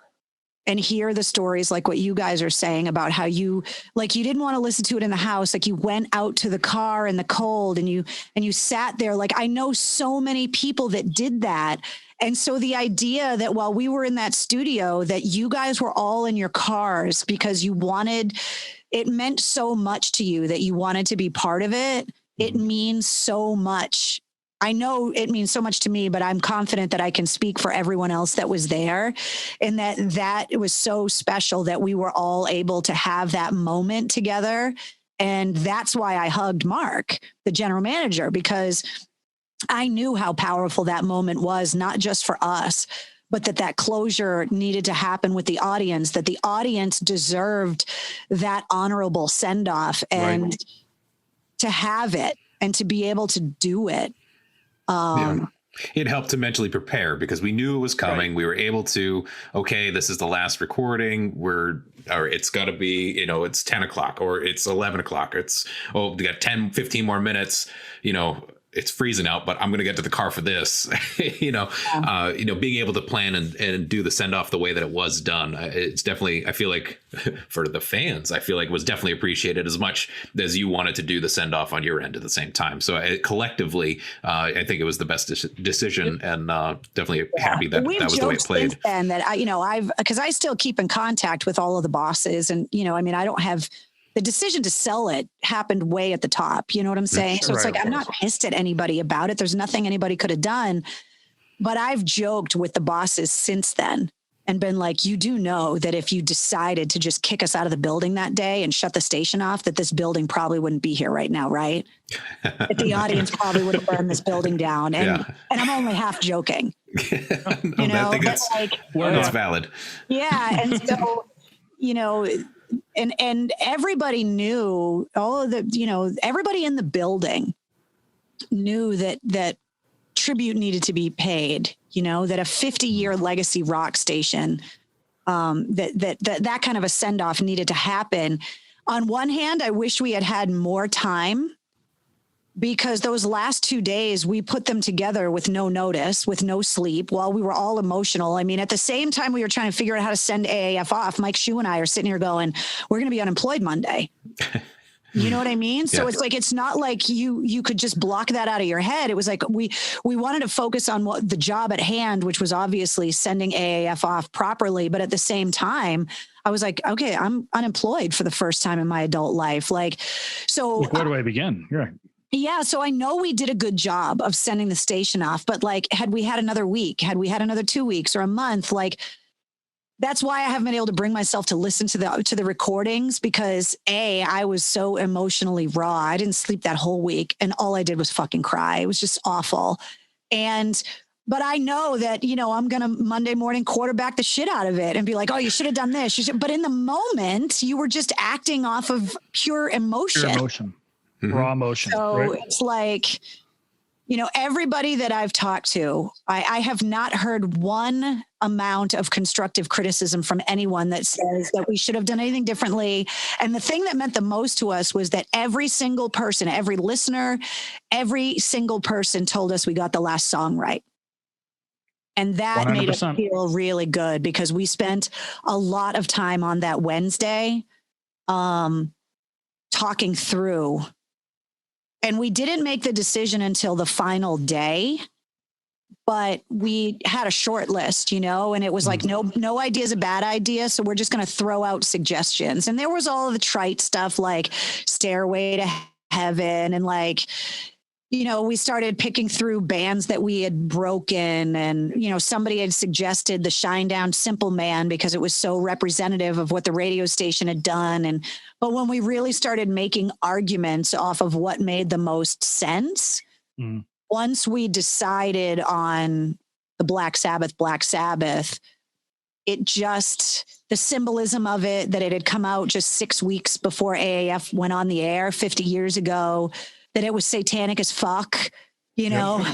and hear the stories like what you guys are saying about how you didn't want to listen to it in the house. Like, you went out to the car in the cold and you sat there. Like, I know so many people that did that. And so the idea that while we were in that studio, that you guys were all in your cars because it meant so much to you that you wanted to be part of it. It means so much. I know it means so much to me, but I'm confident that I can speak for everyone else that was there, and that it was so special that we were all able to have that moment together. And that's why I hugged Mark, the general manager, because I knew how powerful that moment was, not just for us, but that closure needed to happen with the audience, that the audience deserved that honorable send-off, and to have it and to be able to do it. It helped to mentally prepare because we knew it was coming. Right. We were able to, okay, this is the last recording. Or it's got to be, it's 10 o'clock or it's 11 o'clock. We got 10, 15 more minutes, it's freezing out, but I'm going to get to the car for this, being able to plan and do the send off the way that it was done. It's definitely, I feel like for the fans, I feel like it was definitely appreciated as much as you wanted to do the send off on your end at the same time. So collectively, I think it was the best decision, and definitely happy that that was the way it played. And that because I still keep in contact with all of the bosses, and I don't have the decision to sell it happened way at the top. You know what I'm saying? So it's like, I'm not pissed at anybody about it. There's nothing anybody could have done. But I've joked with the bosses since then and been like, you do know that if you decided to just kick us out of the building that day and shut the station off, that this building probably wouldn't be here right now, right? That the audience probably would have burned this building down. And I'm only half joking. You know, I think it's valid. Yeah. And so, you know, and everybody knew, everybody in the building knew that tribute needed to be paid, you know, that a 50-year legacy rock station, that kind of a send-off needed to happen. On one hand, I wish we had more time, because those last 2 days we put them together with no notice, with no sleep, while we were all emotional. I mean, at the same time we were trying to figure out how to send AAF off, Mike Shue and I are sitting here going, we're going to be unemployed Monday. You know what I mean? So it's like, it's not like you could just block that out of your head. It was like, we wanted to focus on what the job at hand, which was obviously sending AAF off properly. But at the same time, I was like, okay, I'm unemployed for the first time in my adult life. Like, so where do I begin? You're right. Yeah. So I know we did a good job of sending the station off, but like, had we had another week, had we had another 2 weeks or a month, like, that's why I haven't been able to bring myself to listen to the recordings, because I was so emotionally raw. I didn't sleep that whole week, and all I did was fucking cry. It was just awful. But I know that, you know, I'm going to Monday morning quarterback the shit out of it and be like, oh, you should have done this. But in the moment, you were just acting off of pure emotion. Pure emotion. Mm-hmm. Raw emotion. So it's like, you know, everybody that I've talked to, I have not heard one amount of constructive criticism from anyone that says that we should have done anything differently. And the thing that meant the most to us was that every single person, every listener, every single person told us we got the last song right. And that 100%. Made us feel really good, because we spent a lot of time on that Wednesday talking through. And we didn't make the decision until the final day, but we had a short list, you know, and it was like, no idea is a bad idea. So we're just going to throw out suggestions. And there was all of the trite stuff like Stairway to Heaven, and like, you know, we started picking through bands that we had broken, and, you know, somebody had suggested the Shinedown Simple Man because it was so representative of what the radio station had done. But when we really started making arguments off of what made the most sense, once we decided on the Black Sabbath, it just, the symbolism of it, that it had come out just 6 weeks before AAF went on the air 50 years ago, that it was satanic as fuck, you know,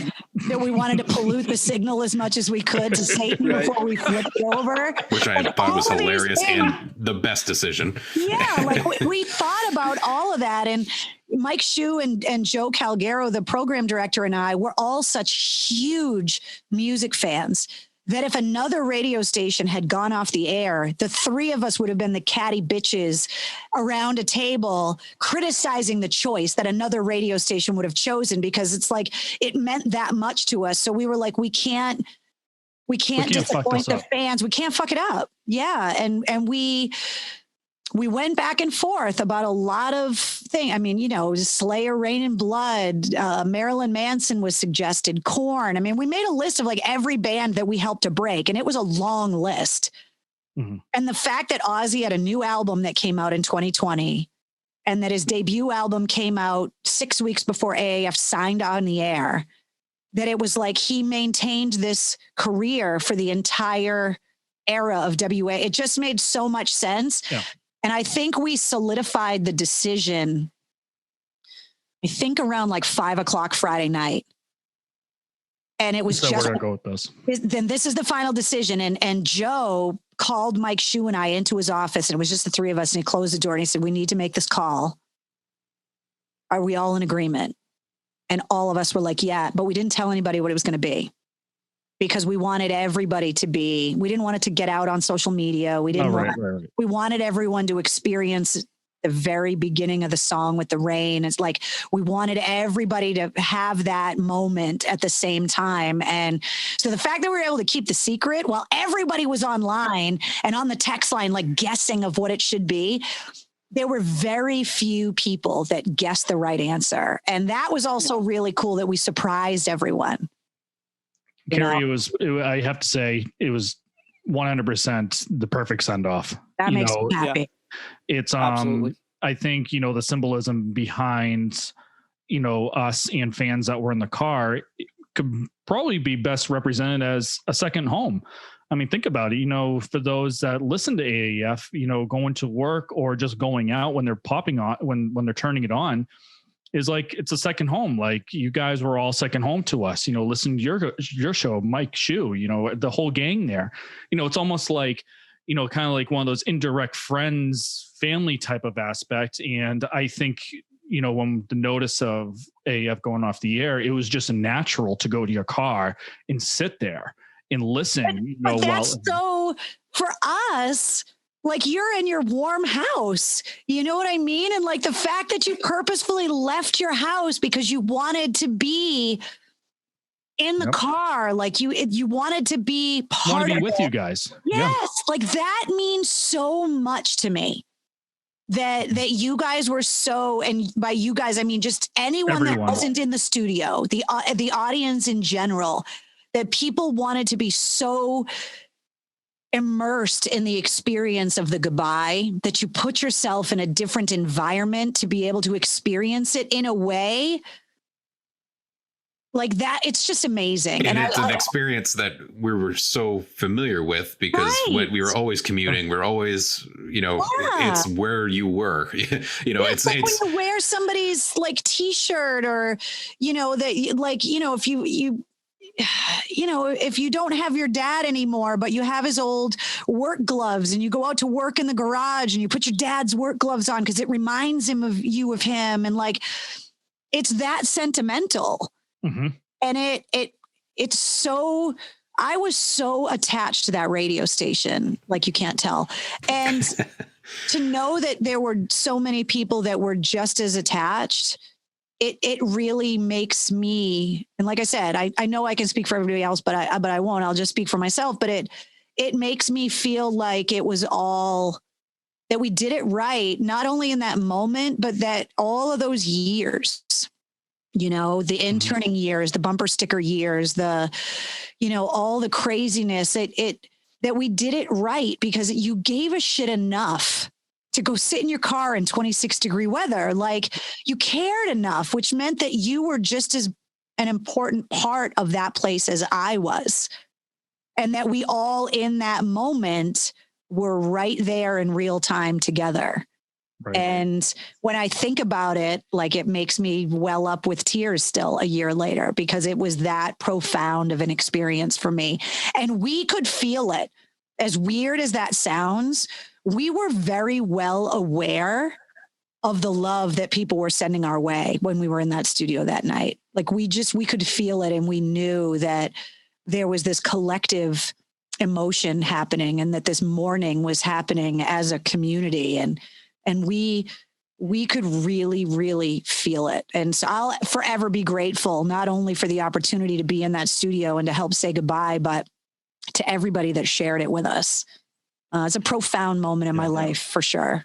that we wanted to pollute the signal as much as we could to Satan before we flipped it over. Which I thought was hilarious and the best decision. Yeah, like we thought about all of that. And Mike Shue and Joe Calgaro, the program director, and I were all such huge music fans that if another radio station had gone off the air, the three of us would have been the catty bitches around a table criticizing the choice that another radio station would have chosen, because it's like, it meant that much to us. So we were like, we can't disappoint the fans. We can't fuck it up. Yeah. And we went back and forth about a lot of things. I mean, you know, Slayer, Rain and Blood, Marilyn Manson was suggested, Korn. I mean, we made a list of like every band that we helped to break, and it was a long list. Mm-hmm. And the fact that Ozzy had a new album that came out in 2020, and that his debut album came out 6 weeks before AAF signed on the air, that it was like he maintained this career for the entire era of WA. It just made so much sense. Yeah. And I think we solidified the decision, I think around like 5:00 Friday night. And it was so just, we're gonna go with this. Then this is the final decision. And Joe called Mike Shue and I into his office, and it was just the three of us. And he closed the door and he said, we need to make this call. Are we all in agreement? And all of us were like, yeah, but we didn't tell anybody what it was going to be, because we wanted everybody to be, we didn't want it to get out on social media. We didn't we wanted everyone to experience the very beginning of the song with the rain. It's like, we wanted everybody to have that moment at the same time. And so the fact that we were able to keep the secret while everybody was online and on the text line, like guessing of what it should be, there were very few people that guessed the right answer. And that was also really cool that we surprised everyone. Carrie, I have to say, it was 100% the perfect send off. That makes me happy. Yeah. It's, absolutely. I think, the symbolism behind, us and fans that were in the car could probably be best represented as a second home. I mean, think about it, for those that listen to AAF, going to work or just going out when they're popping on, when they're turning it on, is like, it's a second home. Like, you guys were all second home to us, listening to your show, Mike Shue, the whole gang there, it's almost like, kind of like one of those indirect friends, family type of aspect. And I think, when the notice of AAF going off the air, it was just natural to go to your car and sit there and listen. But that's so for us, like, you're in your warm house, you know what I mean? And like the fact that you purposefully left your house because you wanted to be in the car, like you wanted to be part of it. With you guys. Yes. Like that means so much to me that you guys were so, and by you guys, I mean, just everyone that wasn't in the studio, the audience in general, that people wanted to be so immersed in the experience of the goodbye that you put yourself in a different environment to be able to experience it in a way like that. It's just amazing. And it's an experience that we were so familiar with because when we were always commuting, we're always, it's where you were, it's like when you wear somebody's like t-shirt or, that like, if you don't have your dad anymore, but you have his old work gloves and you go out to work in the garage and you put your dad's work gloves on because it reminds him of him. And like, it's that sentimental. Mm-hmm. And it's so, I was so attached to that radio station, like you can't tell. And to know that there were so many people that were just as attached, it really makes me, and like I said, I know I can speak for everybody else, but I won't. I'll just speak for myself. But it makes me feel like it was all that we did it right, not only in that moment, but that all of those years, the interning years, the bumper sticker years, the, all the craziness, that we did it right because you gave a shit enough to go sit in your car in 26-degree weather. Like you cared enough, which meant that you were just as an important part of that place as I was. And that we all in that moment were right there in real time together. Right. And when I think about it, like it makes me well up with tears still a year later, because it was that profound of an experience for me. And we could feel it. As weird as that sounds, we were very well aware of the love that people were sending our way when we were in that studio that night. Like we could feel it, and we knew that there was this collective emotion happening and that this mourning was happening as a community. And we could really, really feel it. And so I'll forever be grateful, not only for the opportunity to be in that studio and to help say goodbye, but to everybody that shared it with us. It's a profound moment in my life for sure.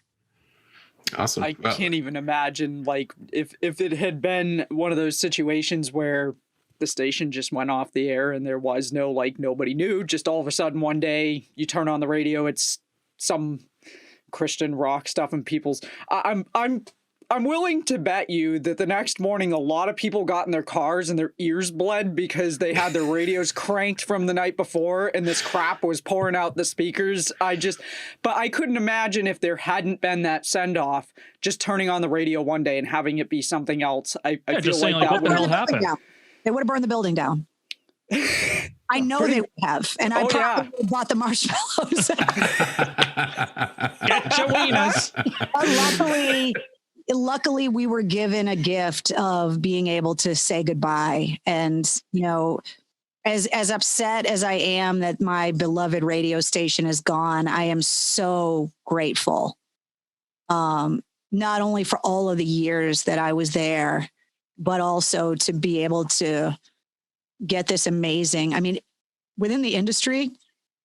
Awesome. I can't even imagine like if it had been one of those situations where the station just went off the air and there was no, like, nobody knew, just all of a sudden one day you turn on the radio, it's some Christian rock stuff and people's I'm willing to bet you that the next morning a lot of people got in their cars and their ears bled because they had their radios cranked from the night before and this crap was pouring out the speakers. But I couldn't imagine if there hadn't been that send off, just turning on the radio one day and having it be something else. I feel like that what the hell happened? They would have burned the building down. I know they would have, and I probably bought the marshmallows. Get your wieners. Luckily, we were given a gift of being able to say goodbye. And, as upset as I am that my beloved radio station is gone, I am so grateful. Not only for all of the years that I was there, but also to be able to get this amazing. I mean, within the industry,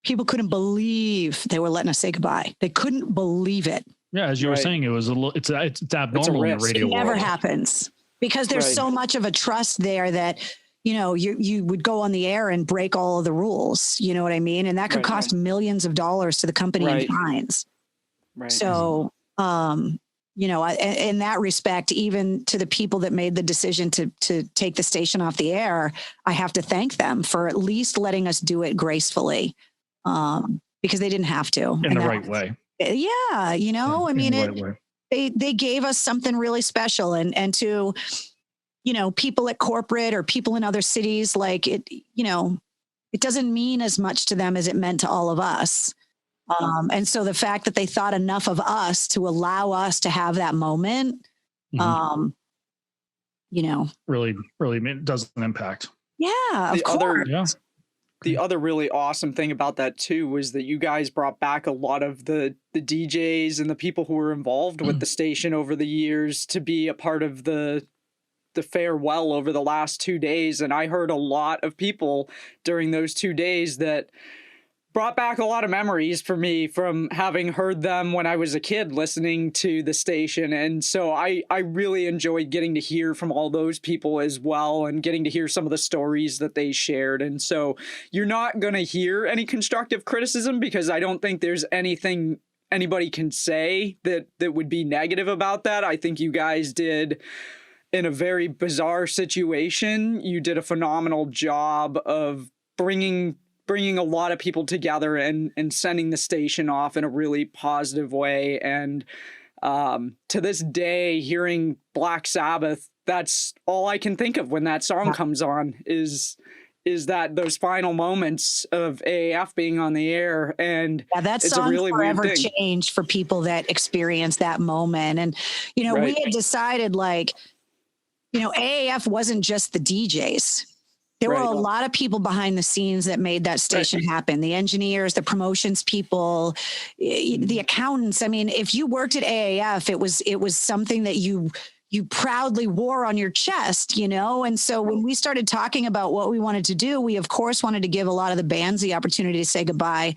people couldn't believe they were letting us say goodbye. They couldn't believe it. Yeah, as you were saying, it was it's abnormal in the radio world. It never happens because there's so much of a trust there that, you know, you would go on the air and break all of the rules. You know what I mean? And that could cost millions of dollars to the company in fines. Right. So, you know, in that respect, even to the people that made the decision to take the station off the air, I have to thank them for at least letting us do it gracefully, because they didn't have to. In the right way. Yeah. You know, I mean, they gave us something really special, and to, you know, people at corporate or people in other cities, like it, you know, it doesn't mean as much to them as it meant to all of us. And so the fact that they thought enough of us to allow us to have that moment, you know, really does an impact. Yeah, of course. The other really awesome thing about that too was that you guys brought back a lot of the DJs and the people who were involved with the station over the years to be a part of the farewell over the last 2 days. And I heard a lot of people during those 2 days that brought back a lot of memories for me from having heard them when I was a kid listening to the station. And so I really enjoyed getting to hear from all those people as well, and getting to hear some of the stories that they shared. And so you're not going to hear any constructive criticism, because I don't think there's anything anybody can say that would be negative about that. I think you guys did, in a very bizarre situation, you did a phenomenal job of bringing a lot of people together and sending the station off in a really positive way. And to this day, hearing Black Sabbath, that's all I can think of when that song comes on, is that those final moments of AAF being on the air. And that song really forever changed for people that experienced that moment. And, you know, we had decided, like, you know, AAF wasn't just the DJs. There were a lot of people behind the scenes that made that station happen. The engineers, the promotions people, the accountants. I mean, if you worked at AAF, it was something that you proudly wore on your chest, you know? And so when we started talking about what we wanted to do, we of course wanted to give a lot of the bands the opportunity to say goodbye,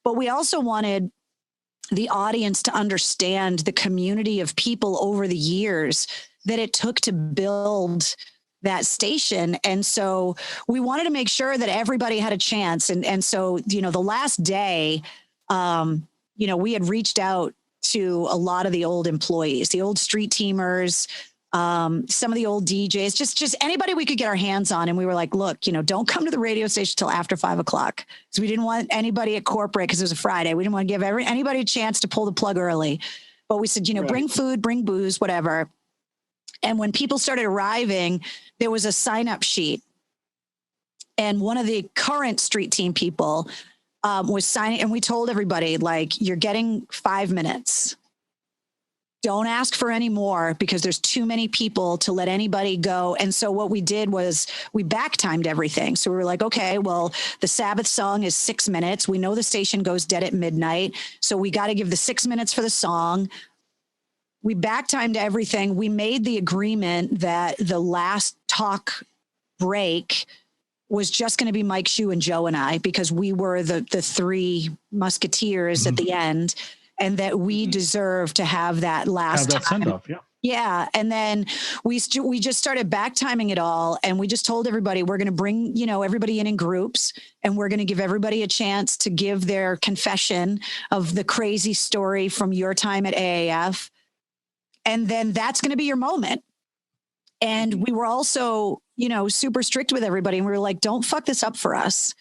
but we also wanted the audience to understand the community of people over the years that it took to build that station. And so we wanted to make sure that everybody had a chance. And so, you know, the last day, you know, we had reached out to a lot of the old employees, the old street teamers, some of the old DJs, just anybody we could get our hands on. And we were like, look, you know, don't come to the radio station till after 5 o'clock. So we didn't want anybody at corporate, because it was a Friday. We didn't want to give anybody a chance to pull the plug early. But we said, you know, bring food, bring booze, whatever. And when people started arriving, there was a sign-up sheet. And one of the current street team people was signing, and we told everybody, like, you're getting 5 minutes. Don't ask for any more, because there's too many people to let anybody go. And so what we did was we back-timed everything. So we were like, okay, well, the Sabbath song is 6 minutes. We know the station goes dead at midnight, so we got to give the 6 minutes for the song. We back-timed everything. We made the agreement that the last talk break was just going to be Mike Shue and Joe and I, because we were the three musketeers at the end, and that we deserve to have that last send-off. Yeah. And then we just started back timing it all. And we just told everybody, we're going to bring, you know, everybody in groups, and we're going to give everybody a chance to give their confession of the crazy story from your time at AAF. And then that's going to be your moment. And we were also, you know, super strict with everybody. And we were like, don't fuck this up for us.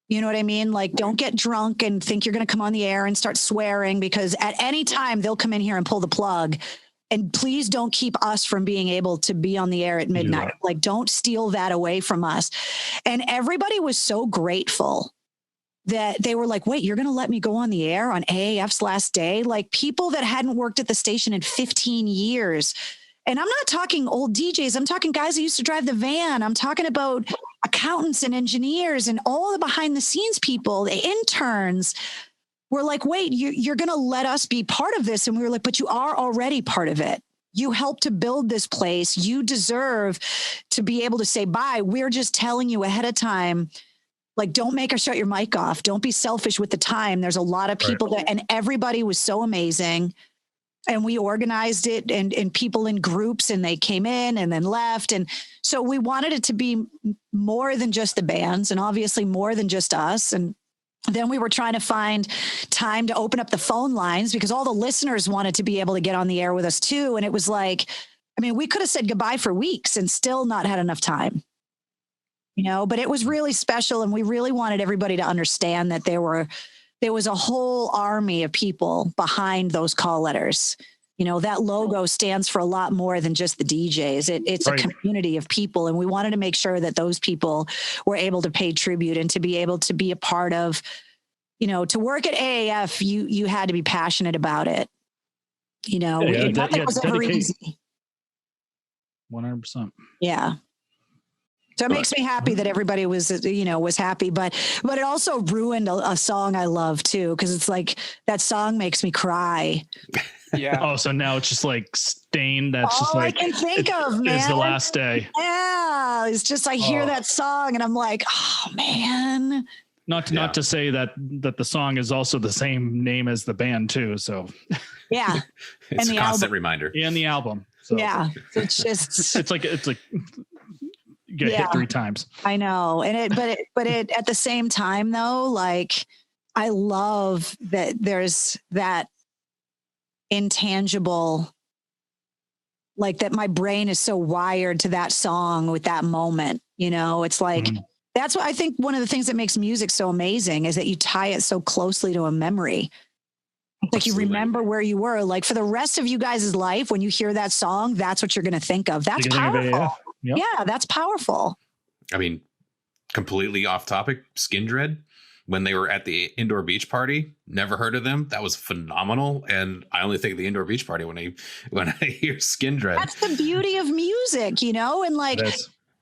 You know what I mean? Like, don't get drunk and think you're going to come on the air and start swearing, because at any time they'll come in here and pull the plug. And please don't keep us from being able to be on the air at midnight. Like, don't steal that away from us. And everybody was so grateful that they were like, wait, you're going to let me go on the air on AAF's last day? Like, people that hadn't worked at the station in 15 years. And I'm not talking old DJs. I'm talking guys that used to drive the van. I'm talking about accountants and engineers and all the behind the scenes people, the interns. Were like, wait, you're going to let us be part of this? And we were like, but you are already part of it. You helped to build this place. You deserve to be able to say bye. We're just telling you ahead of time, like, don't make us shut your mic off. Don't be selfish with the time. There's a lot of people and everybody was so amazing. and we organized it and people in groups, and they came in and then left. And so we wanted it to be more than just the bands, and obviously more than just us. And then we were trying to find time to open up the phone lines because all the listeners wanted to be able to get on the air with us too. And it was like, I mean, we could have said goodbye for weeks and still not had enough time, but it was really special. And we really wanted everybody to understand that there was a whole army of people behind those call letters. That logo stands for a lot more than just the DJs. It's right. A community of people. And we wanted to make sure that those people were able to pay tribute and to be able to be a part of, to work at AAF, you had to be passionate about it. Nothing was ever easy. 100%. Yeah. So it makes me happy that everybody was happy, but it also ruined a song I love too. Cause it's like that song makes me cry. Yeah. Oh, so now it's just like Stain. That's just like I can think of, man. It's the last day. Yeah. It's just, I hear that song and I'm like, oh man. Not to say that the song is also the same name as the band too. So yeah. It's a constant reminder. And the album. So yeah. It's just, it's like get hit 3 times. I know. And but at the same time though, like I love that there's that intangible, like that my brain is so wired to that song with that moment, it's like, that's what I think one of the things that makes music so amazing is that you tie it so closely to a memory. It's like Absolutely. You remember where you were, like for the rest of you guys' life, when you hear that song, that's what you're going to think of. That's powerful. Yep. Yeah, that's powerful. I mean, completely off topic, Skin Dread, when they were at the indoor beach party, never heard of them. That was phenomenal. And I only think of the indoor beach party when I hear Skin Dread. That's the beauty of music, and like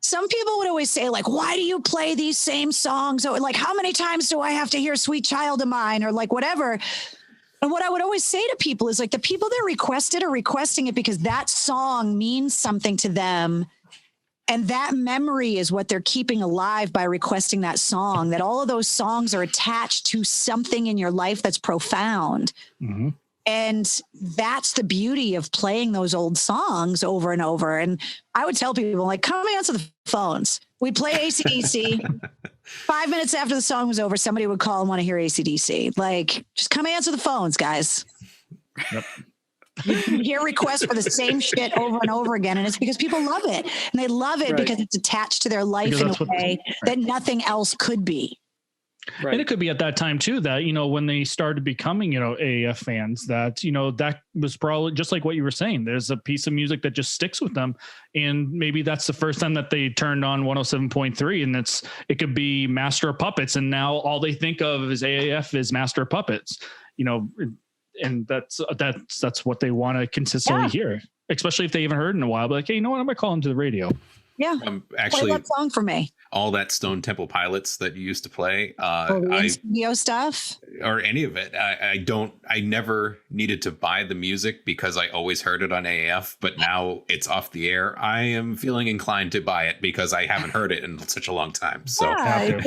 some people would always say, like, why do you play these same songs? Or like, how many times do I have to hear Sweet Child of Mine or like whatever? And what I would always say to people is like the people that request it are requesting it because that song means something to them. And that memory is what they're keeping alive by requesting that song, that all of those songs are attached to something in your life that's profound. Mm-hmm. And that's the beauty of playing those old songs over and over. And I would tell people, like, come answer the phones. We'd play AC/DC. 5 minutes after the song was over, somebody would call and want to hear AC/DC. Like, just come answer the phones, guys. Yep. You hear requests for the same shit over and over again. And it's because people love it. And they love it because it's attached to their life in a way that nothing else could be. Right. And it could be at that time too, that, when they started becoming, AAF fans, that, that was probably just like what you were saying. There's a piece of music that just sticks with them. And maybe that's the first time that they turned on 107.3 and it could be Master of Puppets. And now all they think of is AAF is Master of Puppets, and that's what they want to consistently hear, especially if they haven't heard in a while. But like, hey, I'm going to call them to the radio. Yeah. Actually, play that song for me. All that Stone Temple Pilots that you used to play, studio stuff or any of it. I never needed to buy the music because I always heard it on AAF, but now it's off the air. I am feeling inclined to buy it because I haven't heard it in such a long time. So, I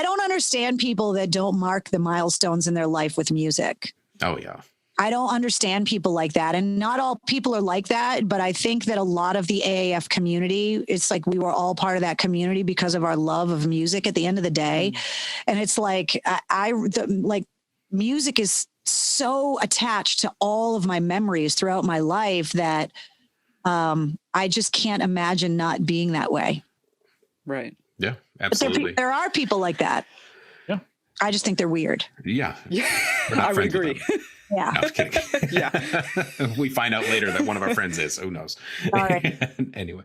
don't understand people that don't mark the milestones in their life with music. Oh yeah. I don't understand people like that. And not all people are like that, but I think that a lot of the AAF community, it's like we were all part of that community because of our love of music at the end of the day. And it's like, music is so attached to all of my memories throughout my life that I just can't imagine not being that way. Right. Yeah, absolutely. But there are people like that. Yeah. I just think they're weird. Yeah. I would agree. Yeah. No, I'm kidding. Yeah. We find out later that one of our friends is. Who knows? All right. Anyway.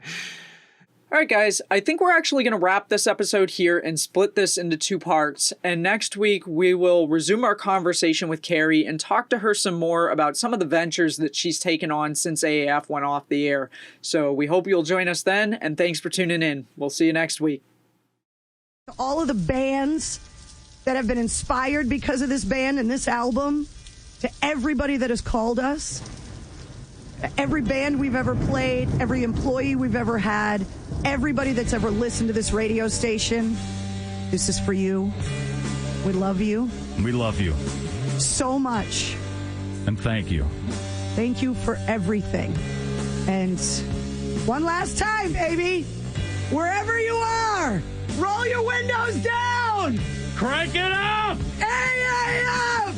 All right, guys. I think we're actually going to wrap this episode here and split this into 2 parts. And next week, we will resume our conversation with Carrie and talk to her some more about some of the ventures that she's taken on since AAF went off the air. So we hope you'll join us then. And thanks for tuning in. We'll see you next week. All of the bands that have been inspired because of this band and this album, to everybody that has called us, every band we've ever played, every employee we've ever had, everybody that's ever listened to this radio station, this is for you. We love you. We love you so much. And thank you. Thank you for everything. And one last time, baby, wherever you are, roll your windows down. Crank it up! AAF!